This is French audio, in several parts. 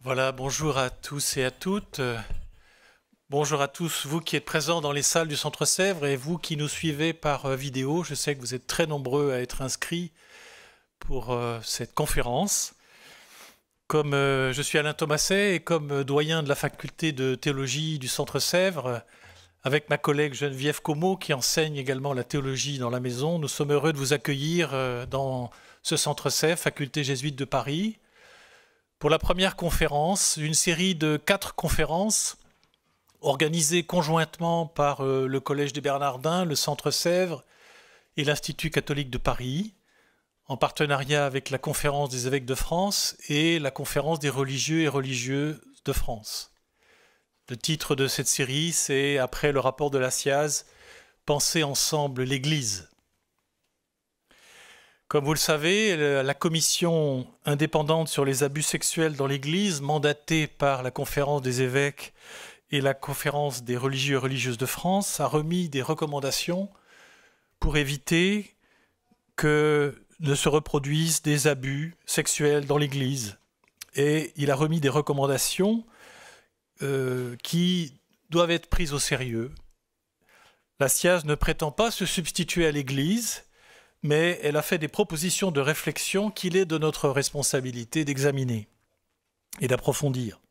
Voilà, bonjour à tous et à toutes. Bonjour à tous, vous qui êtes présents dans les salles du Centre Sèvres et vous qui nous suivez par vidéo. Je sais que vous êtes très nombreux à être inscrits pour cette conférence. Comme je suis Alain Thomasset et comme doyen de la faculté de théologie du Centre Sèvres, avec ma collègue Geneviève Comeau qui enseigne également la théologie dans la maison, nous sommes heureux de vous accueillir dans ce Centre Sèvres, faculté jésuite de Paris, pour la première conférence, une série de 4 conférences organisées conjointement par le Collège des Bernardins, le Centre Sèvres et l'Institut catholique de Paris, en partenariat avec la Conférence des évêques de France et la Conférence des religieux et religieuses de France. Le titre de cette série, c'est, après le rapport de la SIAZ, « Penser ensemble l'Église ». Comme vous le savez, la commission indépendante sur les abus sexuels dans l'Église, mandatée par la Conférence des évêques et la Conférence des religieux et religieuses de France, a remis des recommandations pour éviter que ne se reproduisent des abus sexuels dans l'Église. Et il a remis des recommandations qui doivent être prises au sérieux. La SIAZ ne prétend pas se substituer à l'Église, mais elle a fait des propositions de réflexion qu'il est de notre responsabilité d'examiner et d'approfondir.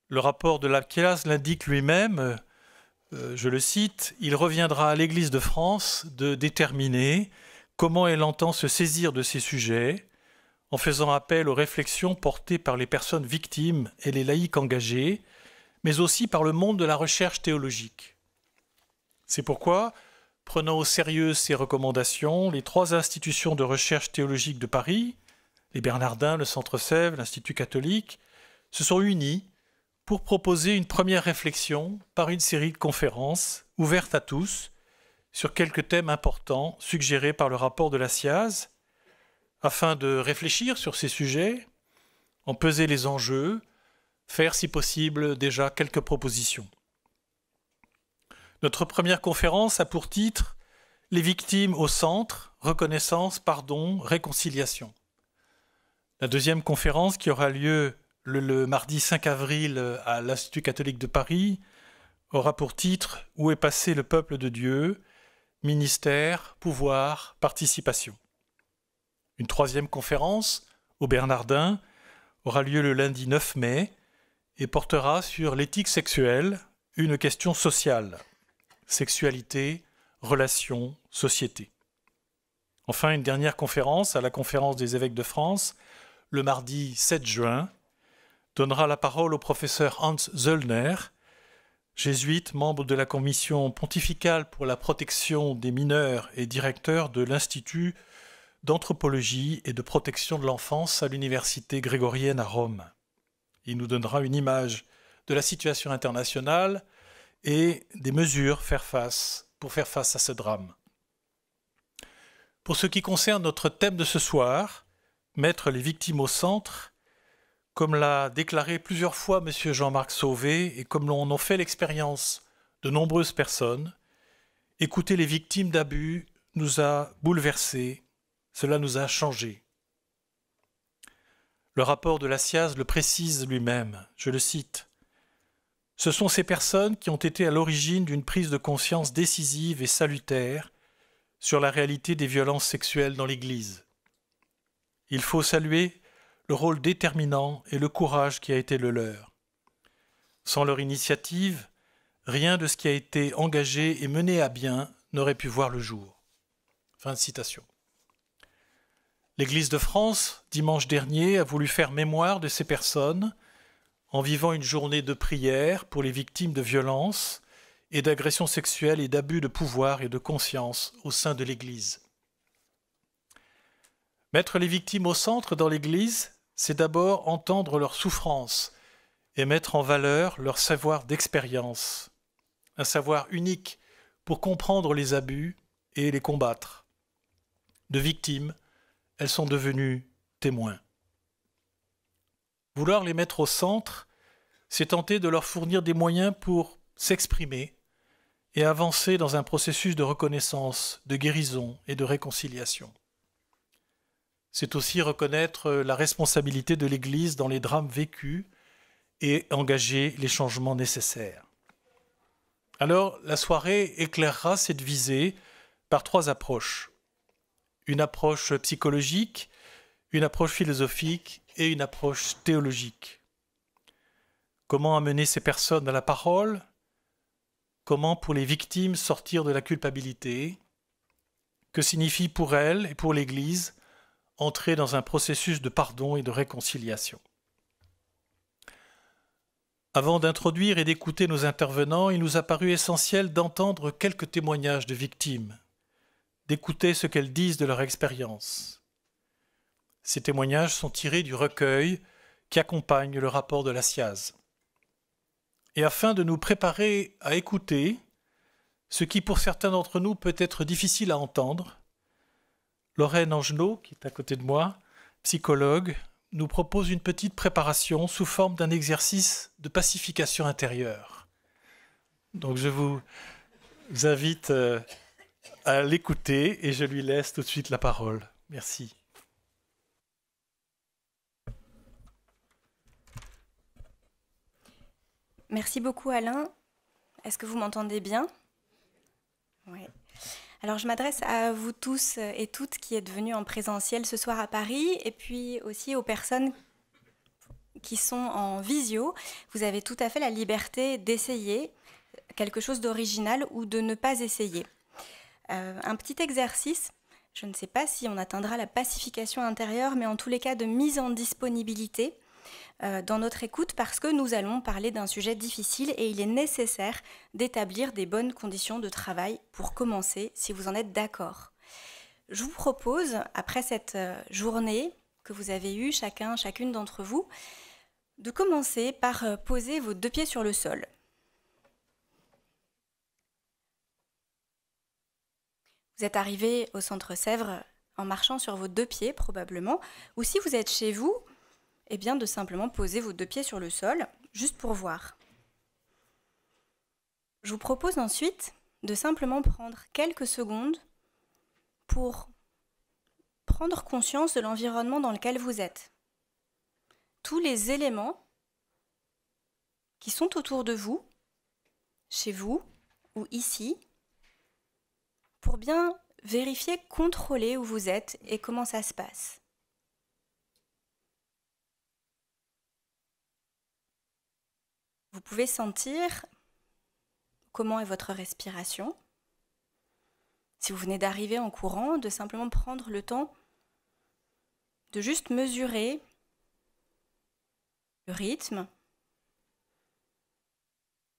Le rapport de la SIAZ l'indique lui-même, je le cite, « Il reviendra à l'Église de France de déterminer comment elle entend se saisir de ces sujets, en faisant appel aux réflexions portées par les personnes victimes et les laïcs engagés, mais aussi par le monde de la recherche théologique. C'est pourquoi, prenant au sérieux ces recommandations, les 3 institutions de recherche théologique de Paris, les Bernardins, le Centre Sèvres, l'Institut catholique, se sont unis pour proposer une première réflexion par une série de conférences ouvertes à tous sur quelques thèmes importants suggérés par le rapport de la SIAZ, afin de réfléchir sur ces sujets, en peser les enjeux, faire si possible déjà quelques propositions. Notre première conférence a pour titre « Les victimes au centre, reconnaissance, pardon, réconciliation ». La deuxième conférence, qui aura lieu le mardi 5 avril à l'Institut catholique de Paris, aura pour titre « Où est passé le peuple de Dieu ? Ministère, pouvoir, participation ». Une troisième conférence, au Bernardin, aura lieu le lundi 9 mai et portera sur l'éthique sexuelle, une question sociale. Sexualité, relations, société. Enfin, une dernière conférence à la Conférence des évêques de France, le mardi 7 juin, donnera la parole au professeur Hans Zöllner, jésuite, membre de la commission pontificale pour la protection des mineurs et directeur de l'Institut d'anthropologie et de protection de l'enfance à l'Université grégorienne à Rome. Il nous donnera une image de la situation internationale et des mesures pour faire face à ce drame. Pour ce qui concerne notre thème de ce soir, mettre les victimes au centre, comme l'a déclaré plusieurs fois M. Jean-Marc Sauvé et comme l'on en fait l'expérience de nombreuses personnes, écouter les victimes d'abus nous a bouleversés, cela nous a changés. Le rapport de la SIAZ le précise lui-même, je le cite. Ce sont ces personnes qui ont été à l'origine d'une prise de conscience décisive et salutaire sur la réalité des violences sexuelles dans l'Église. Il faut saluer le rôle déterminant et le courage qui a été le leur. Sans leur initiative, rien de ce qui a été engagé et mené à bien n'aurait pu voir le jour. Fin de citation. L'Église de France, dimanche dernier, a voulu faire mémoire de ces personnes en vivant une journée de prière pour les victimes de violences et d'agressions sexuelles et d'abus de pouvoir et de conscience au sein de l'Église. Mettre les victimes au centre dans l'Église, c'est d'abord entendre leurs souffrances et mettre en valeur leur savoir d'expérience, un savoir unique pour comprendre les abus et les combattre. De victimes, elles sont devenues témoins. Vouloir les mettre au centre, c'est tenter de leur fournir des moyens pour s'exprimer et avancer dans un processus de reconnaissance, de guérison et de réconciliation. C'est aussi reconnaître la responsabilité de l'Église dans les drames vécus et engager les changements nécessaires. Alors, la soirée éclairera cette visée par 3 approches. Une approche psychologique, une approche philosophique et une approche théologique. Comment amener ces personnes à la parole? Comment, pour les victimes, sortir de la culpabilité? Que signifie pour elles et pour l'Église entrer dans un processus de pardon et de réconciliation? Avant d'introduire et d'écouter nos intervenants, il nous a paru essentiel d'entendre quelques témoignages de victimes, d'écouter ce qu'elles disent de leur expérience. Ces témoignages sont tirés du recueil qui accompagne le rapport de la SIAZ. Et afin de nous préparer à écouter, ce qui pour certains d'entre nous peut être difficile à entendre, Lorraine Angenot, qui est à côté de moi, psychologue, nous propose une petite préparation sous forme d'un exercice de pacification intérieure. Donc je vous invite à l'écouter et je lui laisse tout de suite la parole. Merci. Merci beaucoup Alain. Est-ce que vous m'entendez bien? Oui. Alors je m'adresse à vous tous et toutes qui êtes venus en présentiel ce soir à Paris et puis aussi aux personnes qui sont en visio. Vous avez tout à fait la liberté d'essayer quelque chose d'original ou de ne pas essayer. Un petit exercice, je ne sais pas si on atteindra la pacification intérieure, mais en tous les cas de mise en disponibilité dans notre écoute parce que nous allons parler d'un sujet difficile et il est nécessaire d'établir des bonnes conditions de travail pour commencer, si vous en êtes d'accord. Je vous propose, après cette journée que vous avez eue, chacune d'entre vous, de commencer par poser vos 2 pieds sur le sol. Vous êtes arrivé au Centre Sèvres en marchant sur vos 2 pieds probablement, ou si vous êtes chez vous, eh bien de simplement poser vos 2 pieds sur le sol, juste pour voir. Je vous propose ensuite de simplement prendre quelques secondes pour prendre conscience de l'environnement dans lequel vous êtes. Tous les éléments qui sont autour de vous, chez vous ou ici, pour bien vérifier, contrôler où vous êtes et comment ça se passe. Vous pouvez sentir comment est votre respiration. Si vous venez d'arriver en courant, de simplement prendre le temps de juste mesurer le rythme,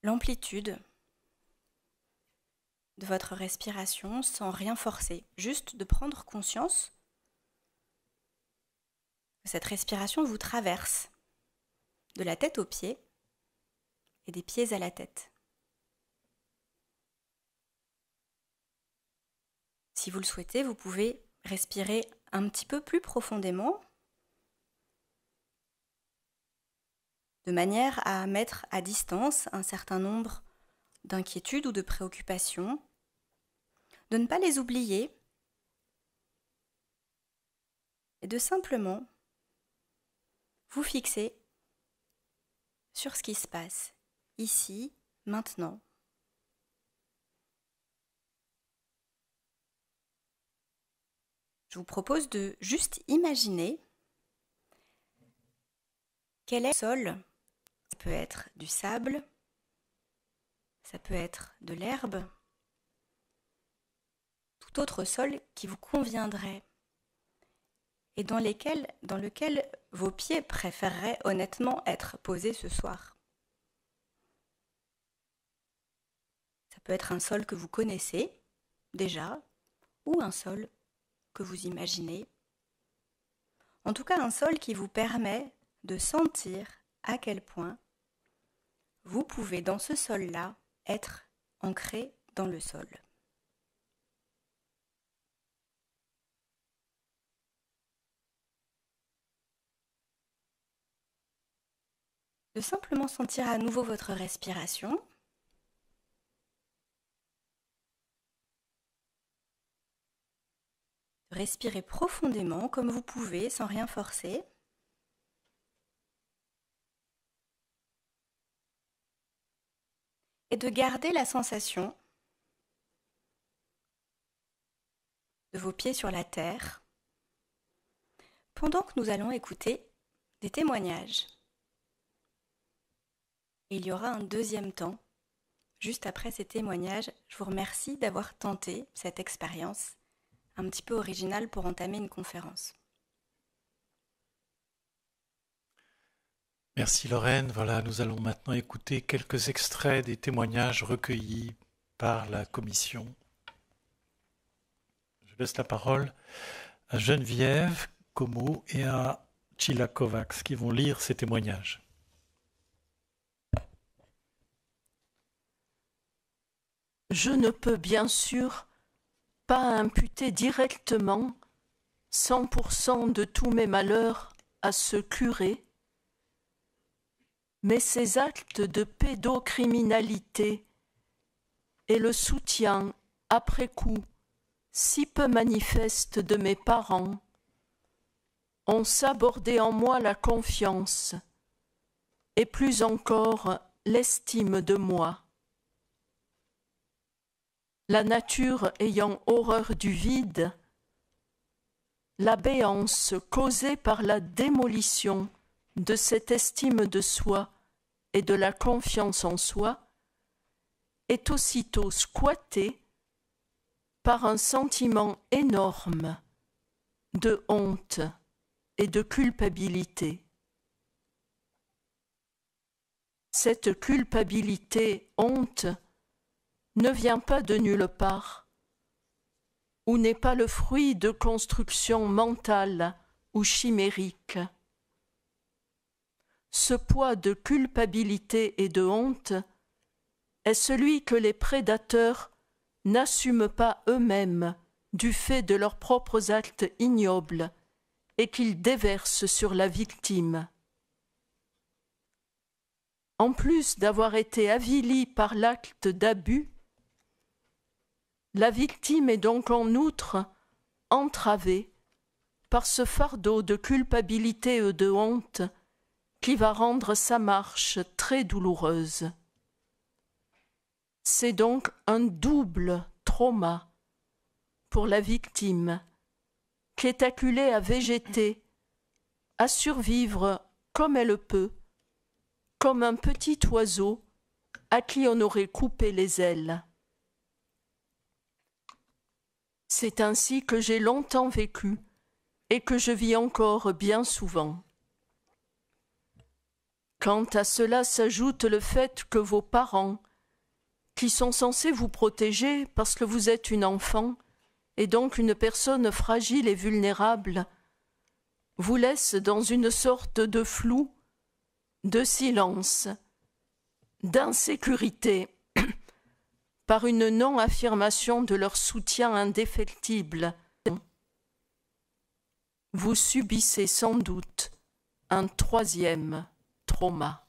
l'amplitude de votre respiration sans rien forcer. Juste de prendre conscience que cette respiration vous traverse de la tête aux pieds et des pieds à la tête. Si vous le souhaitez, vous pouvez respirer un petit peu plus profondément, de manière à mettre à distance un certain nombre d'inquiétudes ou de préoccupations, de ne pas les oublier et de simplement vous fixer sur ce qui se passe ici, maintenant. Je vous propose de juste imaginer quel est le sol. Ça peut être du sable, ça peut être de l'herbe, tout autre sol qui vous conviendrait et dans lequel vos pieds préféreraient honnêtement être posés ce soir. Ça peut être un sol que vous connaissez déjà ou un sol que vous imaginez. En tout cas, un sol qui vous permet de sentir à quel point vous pouvez dans ce sol-là être ancré dans le sol. De simplement sentir à nouveau votre respiration. De Respirez profondément comme vous pouvez, sans rien forcer. Et de garder la sensation de vos pieds sur la terre pendant que nous allons écouter des témoignages. Et il y aura un deuxième temps. Juste après ces témoignages, je vous remercie d'avoir tenté cette expérience un petit peu originale pour entamer une conférence. Merci Lorraine. Voilà, nous allons maintenant écouter quelques extraits des témoignages recueillis par la commission. Je laisse la parole à Geneviève Como et à Chila Kovacs qui vont lire ces témoignages. Je ne peux bien sûr pas imputer directement 100% de tous mes malheurs à ce curé, mais ces actes de pédocriminalité et le soutien après coup si peu manifeste de mes parents ont sabordé en moi la confiance et plus encore l'estime de moi. La nature ayant horreur du vide, la béance causée par la démolition de cette estime de soi et de la confiance en soi est aussitôt squattée par un sentiment énorme de honte et de culpabilité. Cette culpabilité-honte ne vient pas de nulle part, ou n'est pas le fruit de constructions mentales ou chimériques. Ce poids de culpabilité et de honte est celui que les prédateurs n'assument pas eux-mêmes du fait de leurs propres actes ignobles et qu'ils déversent sur la victime. En plus d'avoir été avilie par l'acte d'abus, la victime est donc en outre entravée par ce fardeau de culpabilité et de honte qui va rendre sa marche très douloureuse. C'est donc un double trauma pour la victime qui est acculée à végéter, à survivre comme elle peut, comme un petit oiseau à qui on aurait coupé les ailes. C'est ainsi que j'ai longtemps vécu et que je vis encore bien souvent. Quant à cela s'ajoute le fait que vos parents, qui sont censés vous protéger parce que vous êtes une enfant et donc une personne fragile et vulnérable, vous laissent dans une sorte de flou, de silence, d'insécurité, par une non-affirmation de leur soutien indéfectible. Vous subissez sans doute un troisième trauma.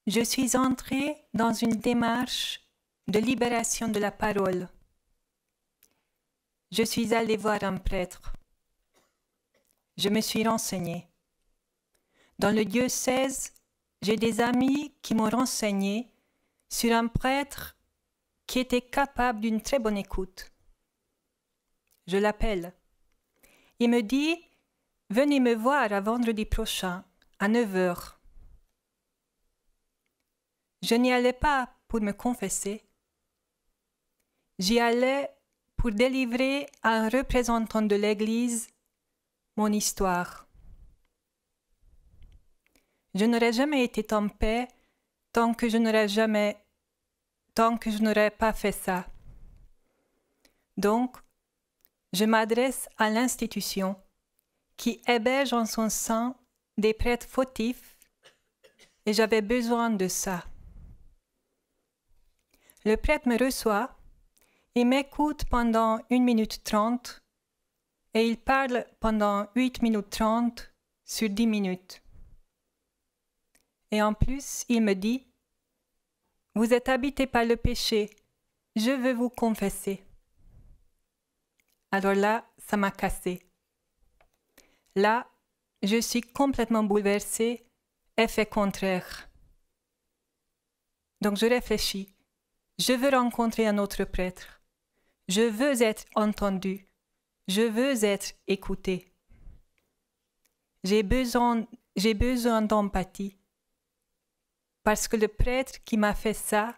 Je suis entrée dans une démarche de libération de la parole. Je suis allée voir un prêtre. Je me suis renseignée. Dans le diocèse, j'ai des amis qui m'ont renseigné sur un prêtre qui était capable d'une très bonne écoute. Je l'appelle. Il me dit « Venez me voir à vendredi prochain, à 9h. » Je n'y allais pas pour me confesser. J'y allais pour délivrer à un représentant de l'Église mon histoire. Je n'aurais jamais été en paix tant que je n'aurais pas fait ça. Donc, je m'adresse à l'institution qui héberge en son sein des prêtres fautifs et j'avais besoin de ça. Le prêtre me reçoit, il m'écoute pendant 1 minute 30 et il parle pendant 8 minutes 30 sur 10 minutes. Et en plus, il me dit « Vous êtes habité par le péché, je veux vous confesser. » Alors là, ça m'a cassé. Là, je suis complètement bouleversée, effet contraire. Donc je réfléchis. Je veux rencontrer un autre prêtre. Je veux être entendue. Je veux être écoutée. J'ai besoin d'empathie. Parce que le prêtre qui m'a fait ça,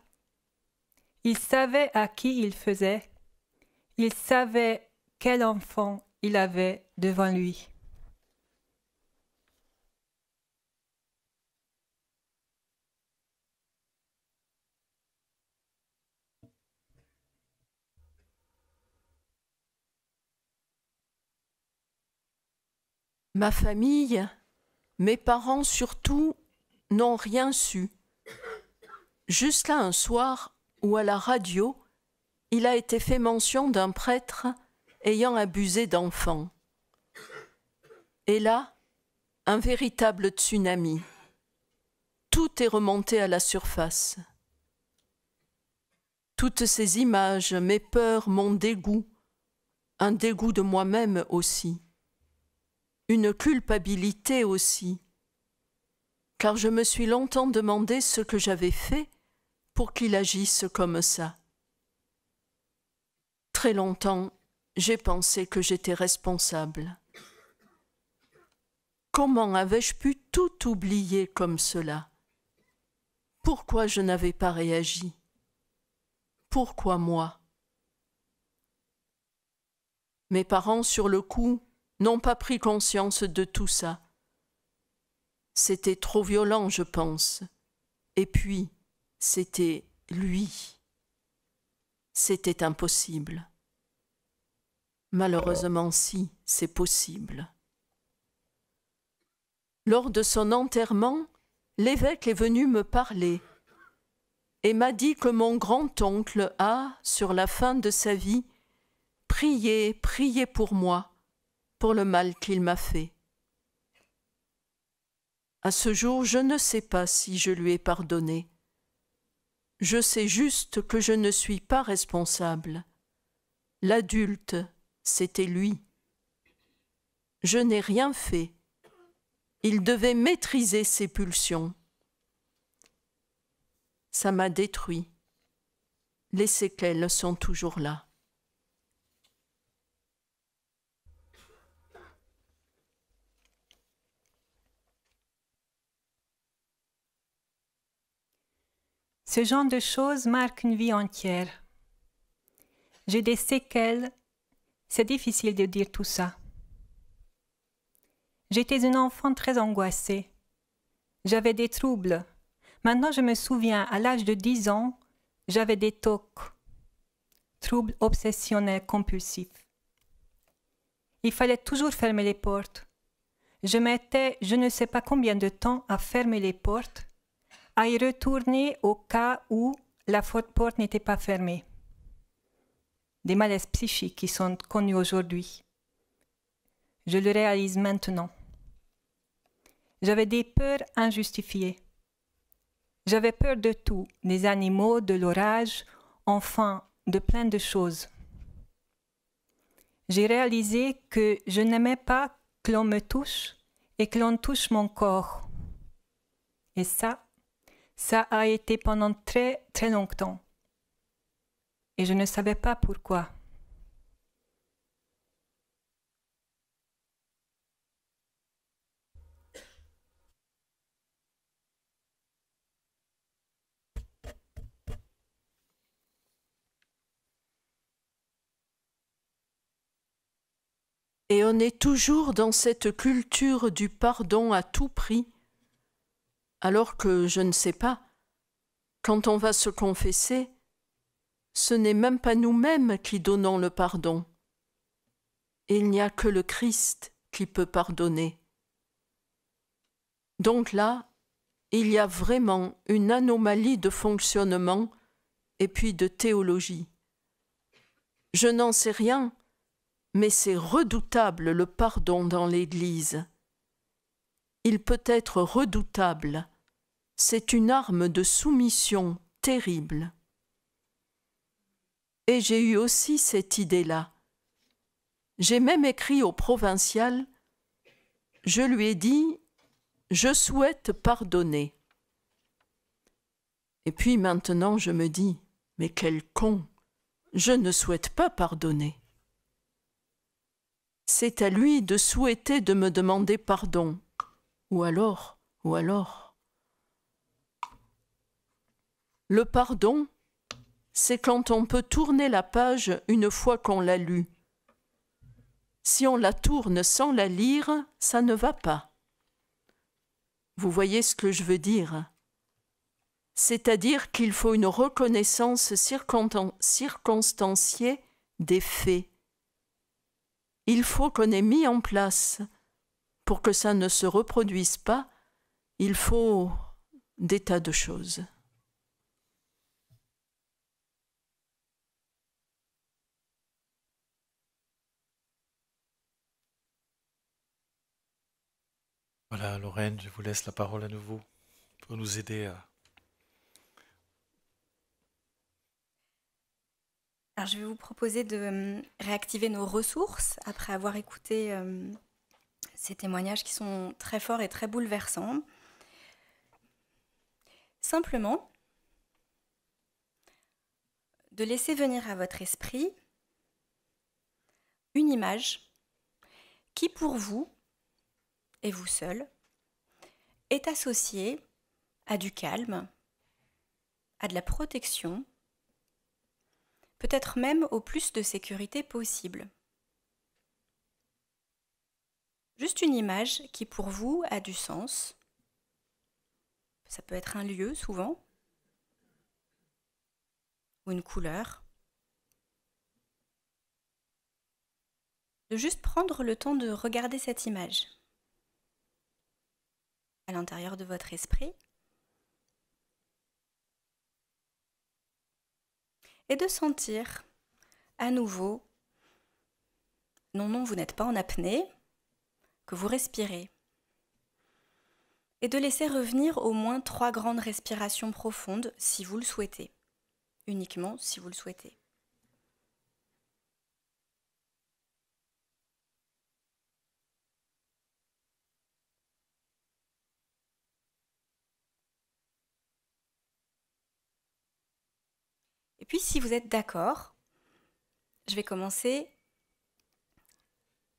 il savait à qui il faisait. Il savait quel enfant il avait devant lui. Ma famille, mes parents surtout, n'ont rien su. Jusqu'à un soir où à la radio, il a été fait mention d'un prêtre ayant abusé d'enfants. Et là, un véritable tsunami. Tout est remonté à la surface. Toutes ces images, mes peurs, mon dégoût, un dégoût de moi-même aussi. Une culpabilité aussi, car je me suis longtemps demandé ce que j'avais fait pour qu'il agisse comme ça. Très longtemps, j'ai pensé que j'étais responsable. Comment avais-je pu tout oublier comme cela? Pourquoi je n'avais pas réagi? Pourquoi moi? Mes parents, sur le coup, n'ont pas pris conscience de tout ça. C'était trop violent, je pense. Et puis, c'était lui. C'était impossible. Malheureusement, si, c'est possible. Lors de son enterrement, l'évêque est venu me parler et m'a dit que mon grand-oncle a, sur la fin de sa vie, prié pour moi, pour le mal qu'il m'a fait. À ce jour, je ne sais pas si je lui ai pardonné. Je sais juste que je ne suis pas responsable. L'adulte, c'était lui. Je n'ai rien fait. Il devait maîtriser ses pulsions. Ça m'a détruit. Les séquelles sont toujours là. Ce genre de choses marque une vie entière. J'ai des séquelles, c'est difficile de dire tout ça. J'étais une enfant très angoissée. J'avais des troubles. Maintenant, je me souviens, à l'âge de 10 ans, j'avais des TOC, troubles obsessionnels compulsifs. Il fallait toujours fermer les portes. Je mettais je ne sais pas combien de temps à fermer les portes, à y retourner au cas où la porte n'était pas fermée. Des malaises psychiques qui sont connus aujourd'hui. Je le réalise maintenant. J'avais des peurs injustifiées. J'avais peur de tout, des animaux, de l'orage, enfin, de plein de choses. J'ai réalisé que je n'aimais pas que l'on me touche et que l'on touche mon corps. Et ça a été pendant très, très longtemps. Et je ne savais pas pourquoi. Et on est toujours dans cette culture du pardon à tout prix, alors que, je ne sais pas, quand on va se confesser, ce n'est même pas nous-mêmes qui donnons le pardon. il n'y a que le Christ qui peut pardonner. Donc là, il y a vraiment une anomalie de fonctionnement et puis de théologie. Je n'en sais rien, mais c'est redoutable le pardon dans l'Église. Il peut être redoutable. C'est une arme de soumission terrible. Et j'ai eu aussi cette idée-là. J'ai même écrit au provincial, je lui ai dit « Je souhaite pardonner ». Et puis maintenant je me dis « Mais quel con, je ne souhaite pas pardonner ». C'est à lui de souhaiter de me demander pardon. Ou alors. Le pardon, c'est quand on peut tourner la page une fois qu'on l'a lue. Si on la tourne sans la lire, ça ne va pas. Vous voyez ce que je veux dire? C'est-à-dire qu'il faut une reconnaissance circonstanciée des faits. Il faut qu'on ait mis en place, pour que ça ne se reproduise pas, il faut des tas de choses. Voilà, Lorraine, je vous laisse la parole à nouveau pour nous aider à... Alors, je vais vous proposer de réactiver nos ressources après avoir écouté ces témoignages qui sont très forts et très bouleversants. Simplement, de laisser venir à votre esprit une image qui, pour vous, et vous seul, est associée à du calme, à de la protection, peut-être même au plus de sécurité possible. Juste une image qui pour vous a du sens. Ça peut être un lieu souvent, ou une couleur. De juste prendre le temps de regarder cette image à l'intérieur de votre esprit et de sentir à nouveau, non, vous n'êtes pas en apnée, que vous respirez. Et de laisser revenir au moins 3 grandes respirations profondes si vous le souhaitez, uniquement si vous le souhaitez. Et puis si vous êtes d'accord, je vais commencer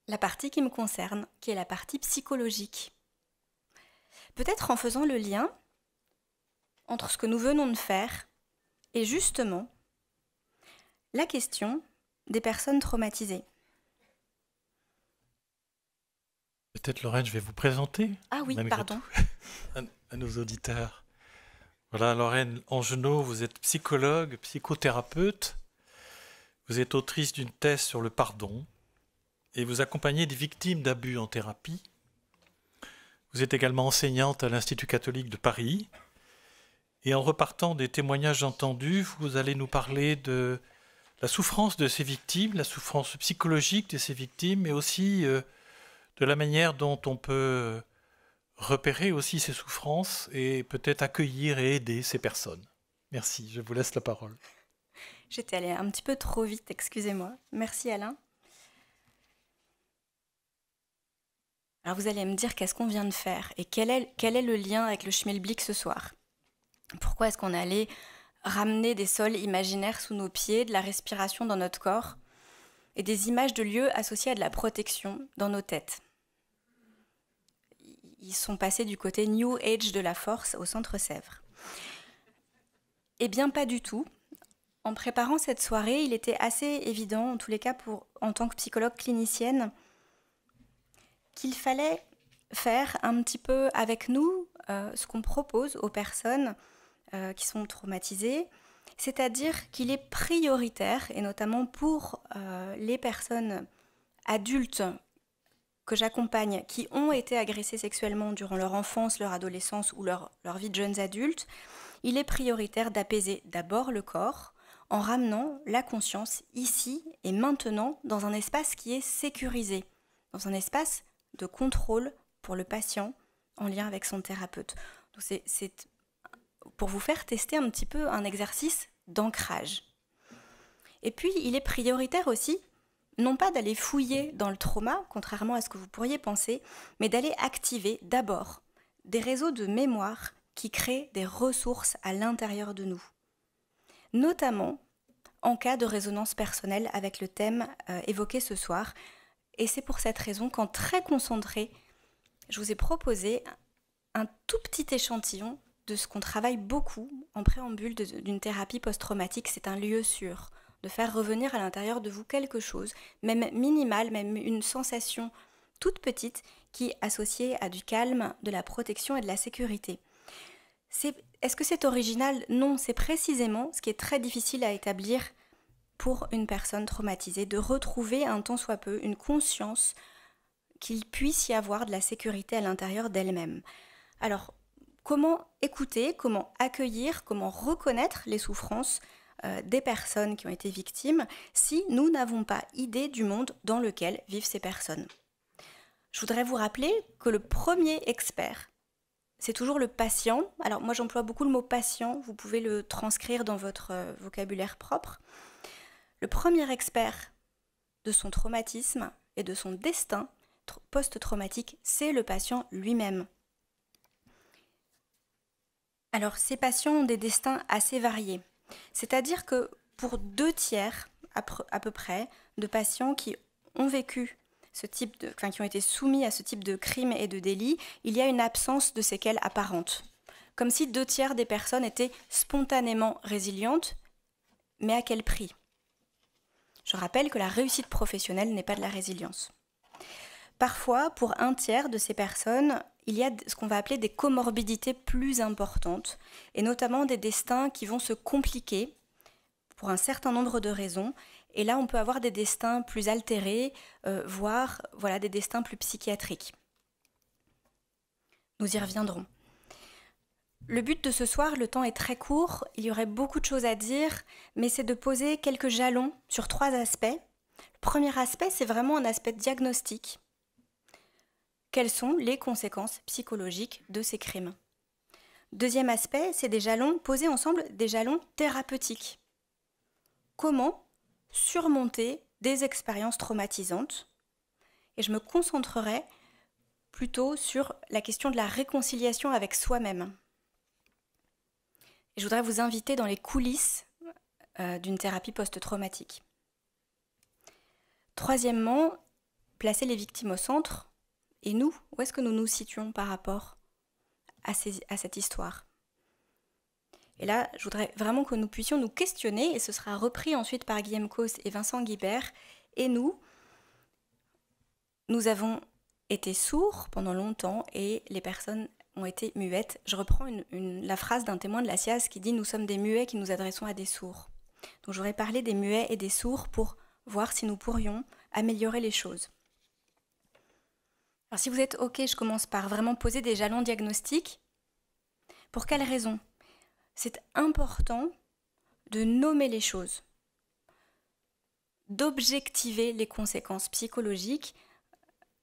la partie qui me concerne, qui est la partie psychologique. Peut-être en faisant le lien entre ce que nous venons de faire et justement la question des personnes traumatisées. Peut-être, Lorraine, je vais vous présenter. Ah oui, pardon. À nos auditeurs. Voilà, Lorraine Angenot, vous êtes psychologue, psychothérapeute. Vous êtes autrice d'une thèse sur le pardon et vous accompagnez des victimes d'abus en thérapie. Vous êtes également enseignante à l'Institut catholique de Paris. Et en repartant des témoignages entendus, vous allez nous parler de la souffrance de ces victimes, la souffrance psychologique de ces victimes, mais aussi de la manière dont on peut repérer aussi ces souffrances et peut-être accueillir et aider ces personnes. Merci, je vous laisse la parole. J'étais allée un petit peu trop vite, excusez-moi. Merci Alain. Alors vous allez me dire qu'est-ce qu'on vient de faire et quel est le lien avec le schmilblick ce soir. Pourquoi est-ce qu'on allait ramener des sols imaginaires sous nos pieds, de la respiration dans notre corps et des images de lieux associés à de la protection dans nos têtes? Ils sont passés du côté New Age de la force au Centre Sèvres. Eh bien pas du tout. En préparant cette soirée, il était assez évident, en tous les cas en tant que psychologue clinicienne, qu'il fallait faire un petit peu avec nous ce qu'on propose aux personnes qui sont traumatisées, c'est-à-dire qu'il est prioritaire, et notamment pour les personnes adultes que j'accompagne qui ont été agressés sexuellement durant leur enfance, leur adolescence ou leur vie de jeunes adultes, il est prioritaire d'apaiser d'abord le corps en ramenant la conscience ici et maintenant dans un espace qui est sécurisé, dans un espace de contrôle pour le patient en lien avec son thérapeute. Donc c'est pour vous faire tester un petit peu un exercice d'ancrage. Et puis, il est prioritaire aussi, non pas d'aller fouiller dans le trauma, contrairement à ce que vous pourriez penser, mais d'aller activer d'abord des réseaux de mémoire qui créent des ressources à l'intérieur de nous, notamment en cas de résonance personnelle avec le thème évoqué ce soir. Et c'est pour cette raison qu'en très concentré, je vous ai proposé un tout petit échantillon de ce qu'on travaille beaucoup en préambule d'une thérapie post-traumatique. C'est un lieu sûr, de faire revenir à l'intérieur de vous quelque chose, même minimal, même une sensation toute petite qui est associée à du calme, de la protection et de la sécurité. Est-ce que c'est original? Non, c'est précisément ce qui est très difficile à établir pour une personne traumatisée, de retrouver un tant soit peu une conscience qu'il puisse y avoir de la sécurité à l'intérieur d'elle-même. Alors, comment écouter, comment accueillir, comment reconnaître les souffrances des personnes qui ont été victimes si nous n'avons pas idée du monde dans lequel vivent ces personnes? Je voudrais vous rappeler que le premier expert, c'est toujours le patient. Alors moi j'emploie beaucoup le mot patient, vous pouvez le transcrire dans votre vocabulaire propre. Le premier expert de son traumatisme et de son destin post-traumatique, c'est le patient lui-même. Alors ces patients ont des destins assez variés. C'est-à-dire que pour 2/3 à peu près de patients qui ont vécu qui ont été soumis à ce type de crimes et de délits, il y a une absence de séquelles apparentes. Comme si 2/3 des personnes étaient spontanément résilientes, mais à quel prix? Je rappelle que la réussite professionnelle n'est pas de la résilience. Parfois, pour 1/3 de ces personnes, il y a ce qu'on va appeler des comorbidités plus importantes, et notamment des destins qui vont se compliquer pour un certain nombre de raisons. Et là, on peut avoir des destins plus altérés, voire des destins plus psychiatriques. Nous y reviendrons. Le but de ce soir, le temps est très court, il y aurait beaucoup de choses à dire, mais c'est de poser quelques jalons sur 3 aspects. Le premier aspect, c'est vraiment un aspect diagnostique. Quelles sont les conséquences psychologiques de ces crimes? Deuxième aspect, c'est des jalons, poser ensemble des jalons thérapeutiques. Comment surmonter des expériences traumatisantes? Et je me concentrerai plutôt sur la question de la réconciliation avec soi-même. Et je voudrais vous inviter dans les coulisses d'une thérapie post-traumatique. Troisièmement, placer les victimes au centre. Et nous, où est-ce que nous nous situons par rapport à cette histoire? Et là, je voudrais vraiment que nous puissions nous questionner, et ce sera repris ensuite par Guillaume Causse et Vincent Guibert. Et nous avons été sourds pendant longtemps et les personnes ont été muettes. Je reprends la phrase d'un témoin de la SIAZ qui dit « Nous sommes des muets qui nous adressons à des sourds ». Donc j'aurais parlé des muets et des sourds pour voir si nous pourrions améliorer les choses. Alors si vous êtes OK, je commence par vraiment poser des jalons diagnostiques. Pour quelles raisons? C'est important de nommer les choses, d'objectiver les conséquences psychologiques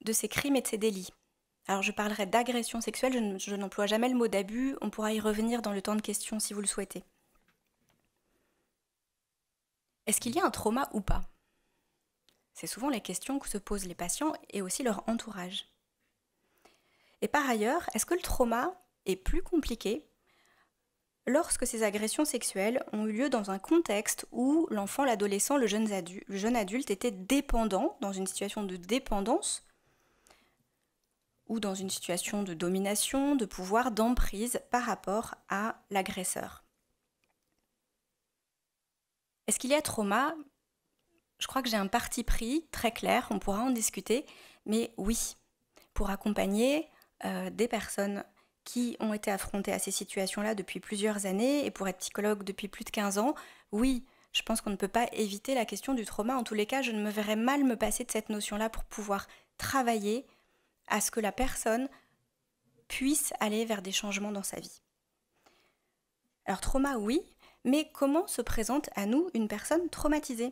de ces crimes et de ces délits. Alors je parlerai d'agression sexuelle, je n'emploie jamais le mot d'abus, on pourra y revenir dans le temps de questions si vous le souhaitez. Est-ce qu'il y a un trauma ou pas? C'est souvent les questions que se posent les patients et aussi leur entourage. Et par ailleurs, est-ce que le trauma est plus compliqué lorsque ces agressions sexuelles ont eu lieu dans un contexte où l'enfant, l'adolescent, le jeune adulte était dépendant, dans une situation de dépendance, ou dans une situation de domination, de pouvoir, d'emprise par rapport à l'agresseur? Est-ce qu'il y a trauma? Je crois que j'ai un parti pris très clair, on pourra en discuter, mais oui, pour accompagner des personnes qui ont été affrontées à ces situations-là depuis plusieurs années, et pour être psychologue depuis plus de 15 ans, oui, je pense qu'on ne peut pas éviter la question du trauma. En tous les cas, je ne me verrais mal me passer de cette notion-là pour pouvoir travailler à ce que la personne puisse aller vers des changements dans sa vie. Alors trauma, oui, mais comment se présente à nous une personne traumatisée ?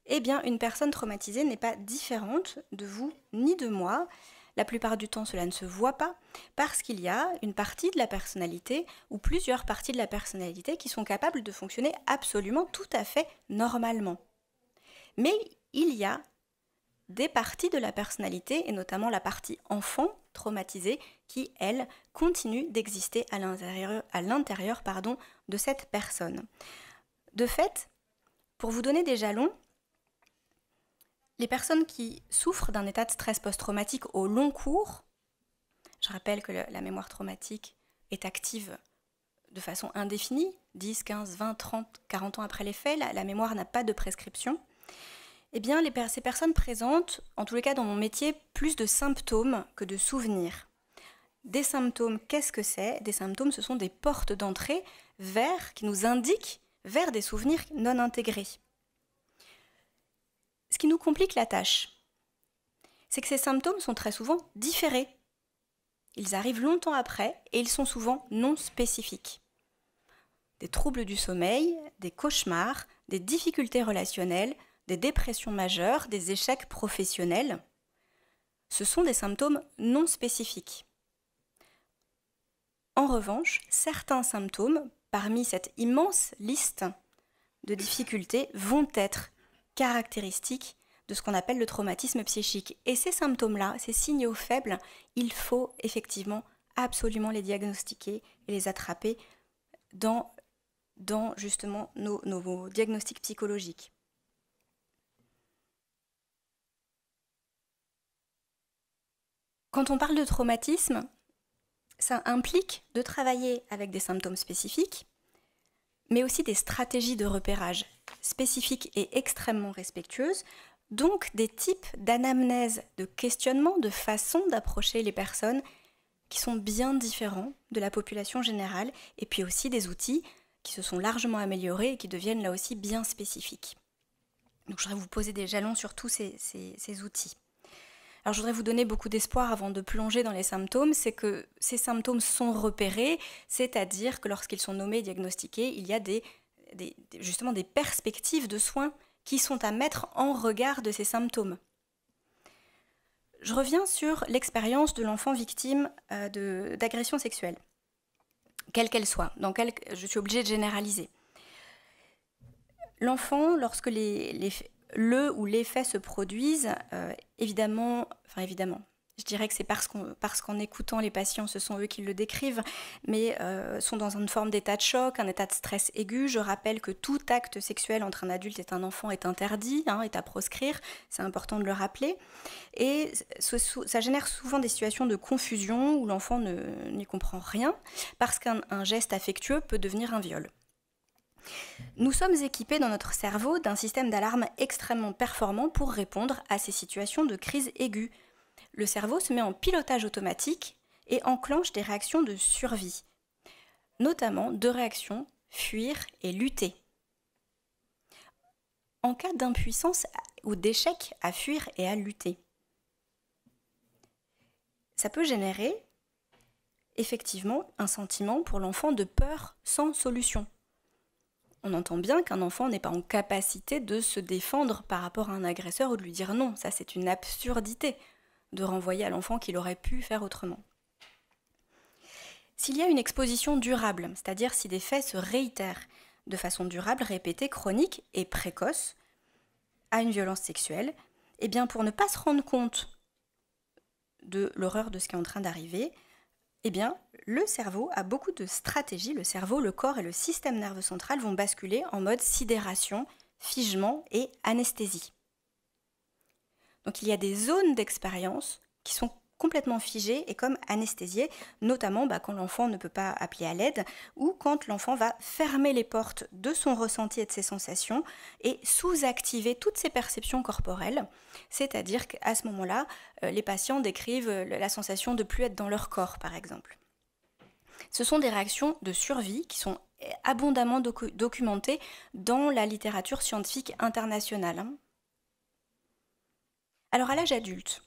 Eh bien, une personne traumatisée n'est pas différente de vous ni de moi. La plupart du temps, cela ne se voit pas parce qu'il y a une partie de la personnalité ou plusieurs parties de la personnalité qui sont capables de fonctionner absolument tout à fait normalement. Mais il y a des parties de la personnalité, et notamment la partie enfant traumatisée, qui, elle, continue d'exister à l'intérieur de cette personne. De fait, pour vous donner des jalons, les personnes qui souffrent d'un état de stress post-traumatique au long cours, je rappelle que la mémoire traumatique est active de façon indéfinie, 10, 15, 20, 30, 40 ans après les faits, la mémoire n'a pas de prescription. Eh bien, ces personnes présentent, en tous les cas dans mon métier, plus de symptômes que de souvenirs. Des symptômes, qu'est-ce que c'est ? Des symptômes, ce sont des portes d'entrée qui nous indiquent vers des souvenirs non intégrés. Ce qui nous complique la tâche, c'est que ces symptômes sont très souvent différés. Ils arrivent longtemps après et ils sont souvent non spécifiques. Des troubles du sommeil, des cauchemars, des difficultés relationnelles, des dépressions majeures, des échecs professionnels, ce sont des symptômes non spécifiques. En revanche, certains symptômes, parmi cette immense liste de difficultés, vont être caractéristiques de ce qu'on appelle le traumatisme psychique. Et ces symptômes-là, ces signaux faibles, il faut effectivement absolument les diagnostiquer et les attraper dans justement nos diagnostics psychologiques. Quand on parle de traumatisme, ça implique de travailler avec des symptômes spécifiques, mais aussi des stratégies de repérage spécifiques et extrêmement respectueuses, donc des types d'anamnèse, de questionnement, de façon d'approcher les personnes qui sont bien différents de la population générale, et puis aussi des outils qui se sont largement améliorés et qui deviennent là aussi bien spécifiques. Donc je voudrais vous poser des jalons sur tous ces outils. Alors je voudrais vous donner beaucoup d'espoir avant de plonger dans les symptômes, c'est que ces symptômes sont repérés, c'est-à-dire que lorsqu'ils sont nommés et diagnostiqués, il y a justement des perspectives de soins qui sont à mettre en regard de ces symptômes. Je reviens sur l'expérience de l'enfant victime d'agression sexuelle, quelle qu'elle soit, je suis obligée de généraliser. L'enfant, lorsque le ou les faits se produisent, évidemment, je dirais que c'est parce qu'en écoutant les patients, ce sont eux qui le décrivent, mais sont dans une forme d'état de choc, un état de stress aigu. Je rappelle que tout acte sexuel entre un adulte et un enfant est interdit, est à proscrire, c'est important de le rappeler. Et ça génère souvent des situations de confusion où l'enfant n'y comprend rien, parce qu'un geste affectueux peut devenir un viol. Nous sommes équipés dans notre cerveau d'un système d'alarme extrêmement performant pour répondre à ces situations de crise aiguë. Le cerveau se met en pilotage automatique et enclenche des réactions de survie, notamment deux réactions, fuir et lutter. En cas d'impuissance ou d'échec à fuir et à lutter, ça peut générer effectivement un sentiment pour l'enfant de peur sans solution. On entend bien qu'un enfant n'est pas en capacité de se défendre par rapport à un agresseur ou de lui dire non. Ça, c'est une absurdité de renvoyer à l'enfant qu'il aurait pu faire autrement. S'il y a une exposition durable, c'est-à-dire si des faits se réitèrent de façon durable, répétée, chronique et précoce à une violence sexuelle, eh bien pour ne pas se rendre compte de l'horreur de ce qui est en train d'arriver, eh bien, le cerveau a beaucoup de stratégies. Le cerveau, le corps et le système nerveux central vont basculer en mode sidération, figement et anesthésie. Donc il y a des zones d'expérience qui sont complètement figées et comme anesthésiées, notamment quand l'enfant ne peut pas appeler à l'aide ou quand l'enfant va fermer les portes de son ressenti et de ses sensations et sous-activer toutes ses perceptions corporelles. C'est-à-dire qu'à ce moment-là, les patients décrivent la sensation de ne plus être dans leur corps, par exemple. Ce sont des réactions de survie qui sont abondamment documenté dans la littérature scientifique internationale. Alors à l'âge adulte,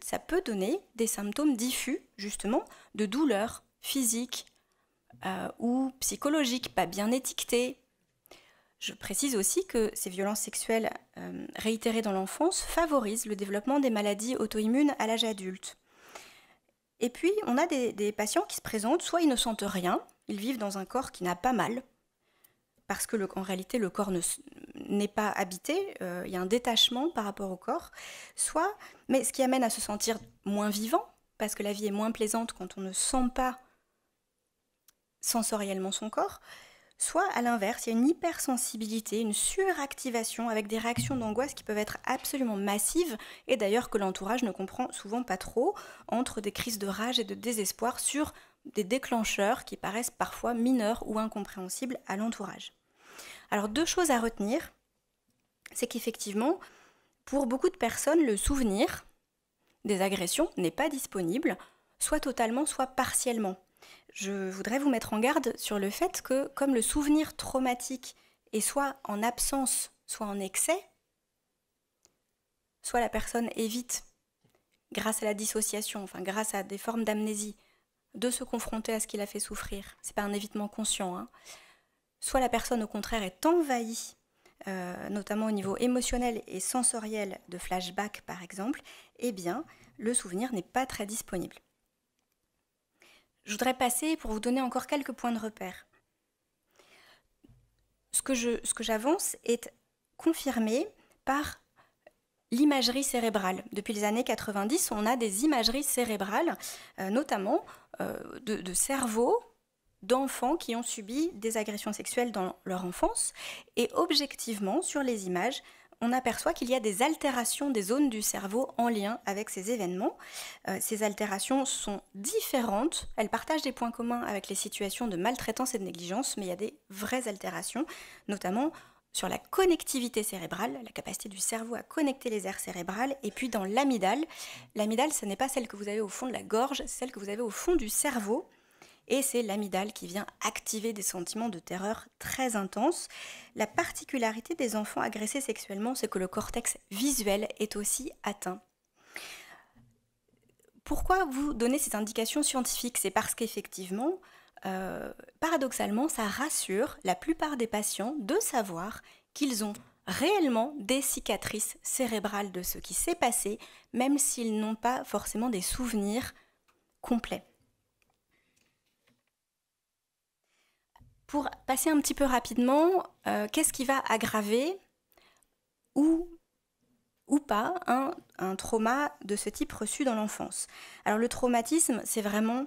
ça peut donner des symptômes diffus, justement, de douleurs physiques ou psychologiques, pas bien étiquetées. Je précise aussi que ces violences sexuelles réitérées dans l'enfance favorisent le développement des maladies auto-immunes à l'âge adulte. Et puis, on a des patients qui se présentent, soit ils ne sentent rien, ils vivent dans un corps qui n'a pas mal, parce que en réalité le corps n'est pas habité, il y a un détachement par rapport au corps, soit, mais ce qui amène à se sentir moins vivant, parce que la vie est moins plaisante quand on ne sent pas sensoriellement son corps, soit à l'inverse, il y a une hypersensibilité, une suractivation avec des réactions d'angoisse qui peuvent être absolument massives et d'ailleurs que l'entourage ne comprend souvent pas trop, entre des crises de rage et de désespoir sur des déclencheurs qui paraissent parfois mineurs ou incompréhensibles à l'entourage. Alors 2 choses à retenir, c'est qu'effectivement, pour beaucoup de personnes, le souvenir des agressions n'est pas disponible, soit totalement, soit partiellement. Je voudrais vous mettre en garde sur le fait que, comme le souvenir traumatique est soit en absence, soit en excès, soit la personne évite, grâce à la dissociation, enfin grâce à des formes d'amnésie, de se confronter à ce qui l'a fait souffrir. C'est pas un évitement conscient, hein. Soit la personne, au contraire, est envahie, notamment au niveau émotionnel et sensoriel de flashback, par exemple, eh bien, le souvenir n'est pas très disponible. Je voudrais passer pour vous donner encore quelques points de repère. Ce que j'avance est confirmé par l'imagerie cérébrale. Depuis les années 90, on a des imageries cérébrales, notamment de cerveaux d'enfants qui ont subi des agressions sexuelles dans leur enfance. Et objectivement, sur les images, on aperçoit qu'il y a des altérations des zones du cerveau en lien avec ces événements. Ces altérations sont différentes, elles partagent des points communs avec les situations de maltraitance et de négligence, mais il y a des vraies altérations, notamment sur la connectivité cérébrale, la capacité du cerveau à connecter les aires cérébrales, et puis dans l'amygdale. L'amygdale, ce n'est pas celle que vous avez au fond de la gorge, c'est celle que vous avez au fond du cerveau. Et c'est l'amygdale qui vient activer des sentiments de terreur très intenses. La particularité des enfants agressés sexuellement, c'est que le cortex visuel est aussi atteint. Pourquoi vous donner ces indications scientifiques? C'est parce qu'effectivement, paradoxalement, ça rassure la plupart des patients de savoir qu'ils ont réellement des cicatrices cérébrales de ce qui s'est passé, même s'ils n'ont pas forcément des souvenirs complets. Pour passer un petit peu rapidement, qu'est-ce qui va aggraver ou pas un trauma de ce type reçu dans l'enfance? Alors le traumatisme, c'est vraiment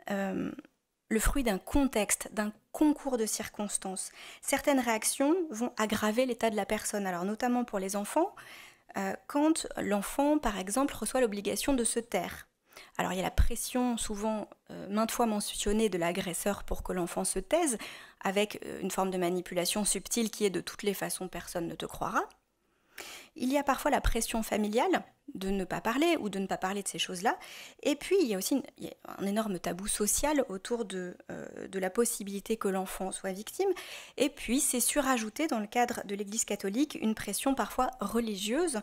le fruit d'un contexte, d'un concours de circonstances. Certaines réactions vont aggraver l'état de la personne, alors notamment pour les enfants, quand l'enfant, par exemple, reçoit l'obligation de se taire. Alors il y a la pression souvent maintes fois mentionnée de l'agresseur pour que l'enfant se taise, avec une forme de manipulation subtile qui est de toutes les façons personne ne te croira. Il y a parfois la pression familiale de ne pas parler ou de ne pas parler de ces choses-là. Et puis il y a aussi un énorme tabou social autour de la possibilité que l'enfant soit victime. Et puis c'est surajouté dans le cadre de l'Église catholique une pression parfois religieuse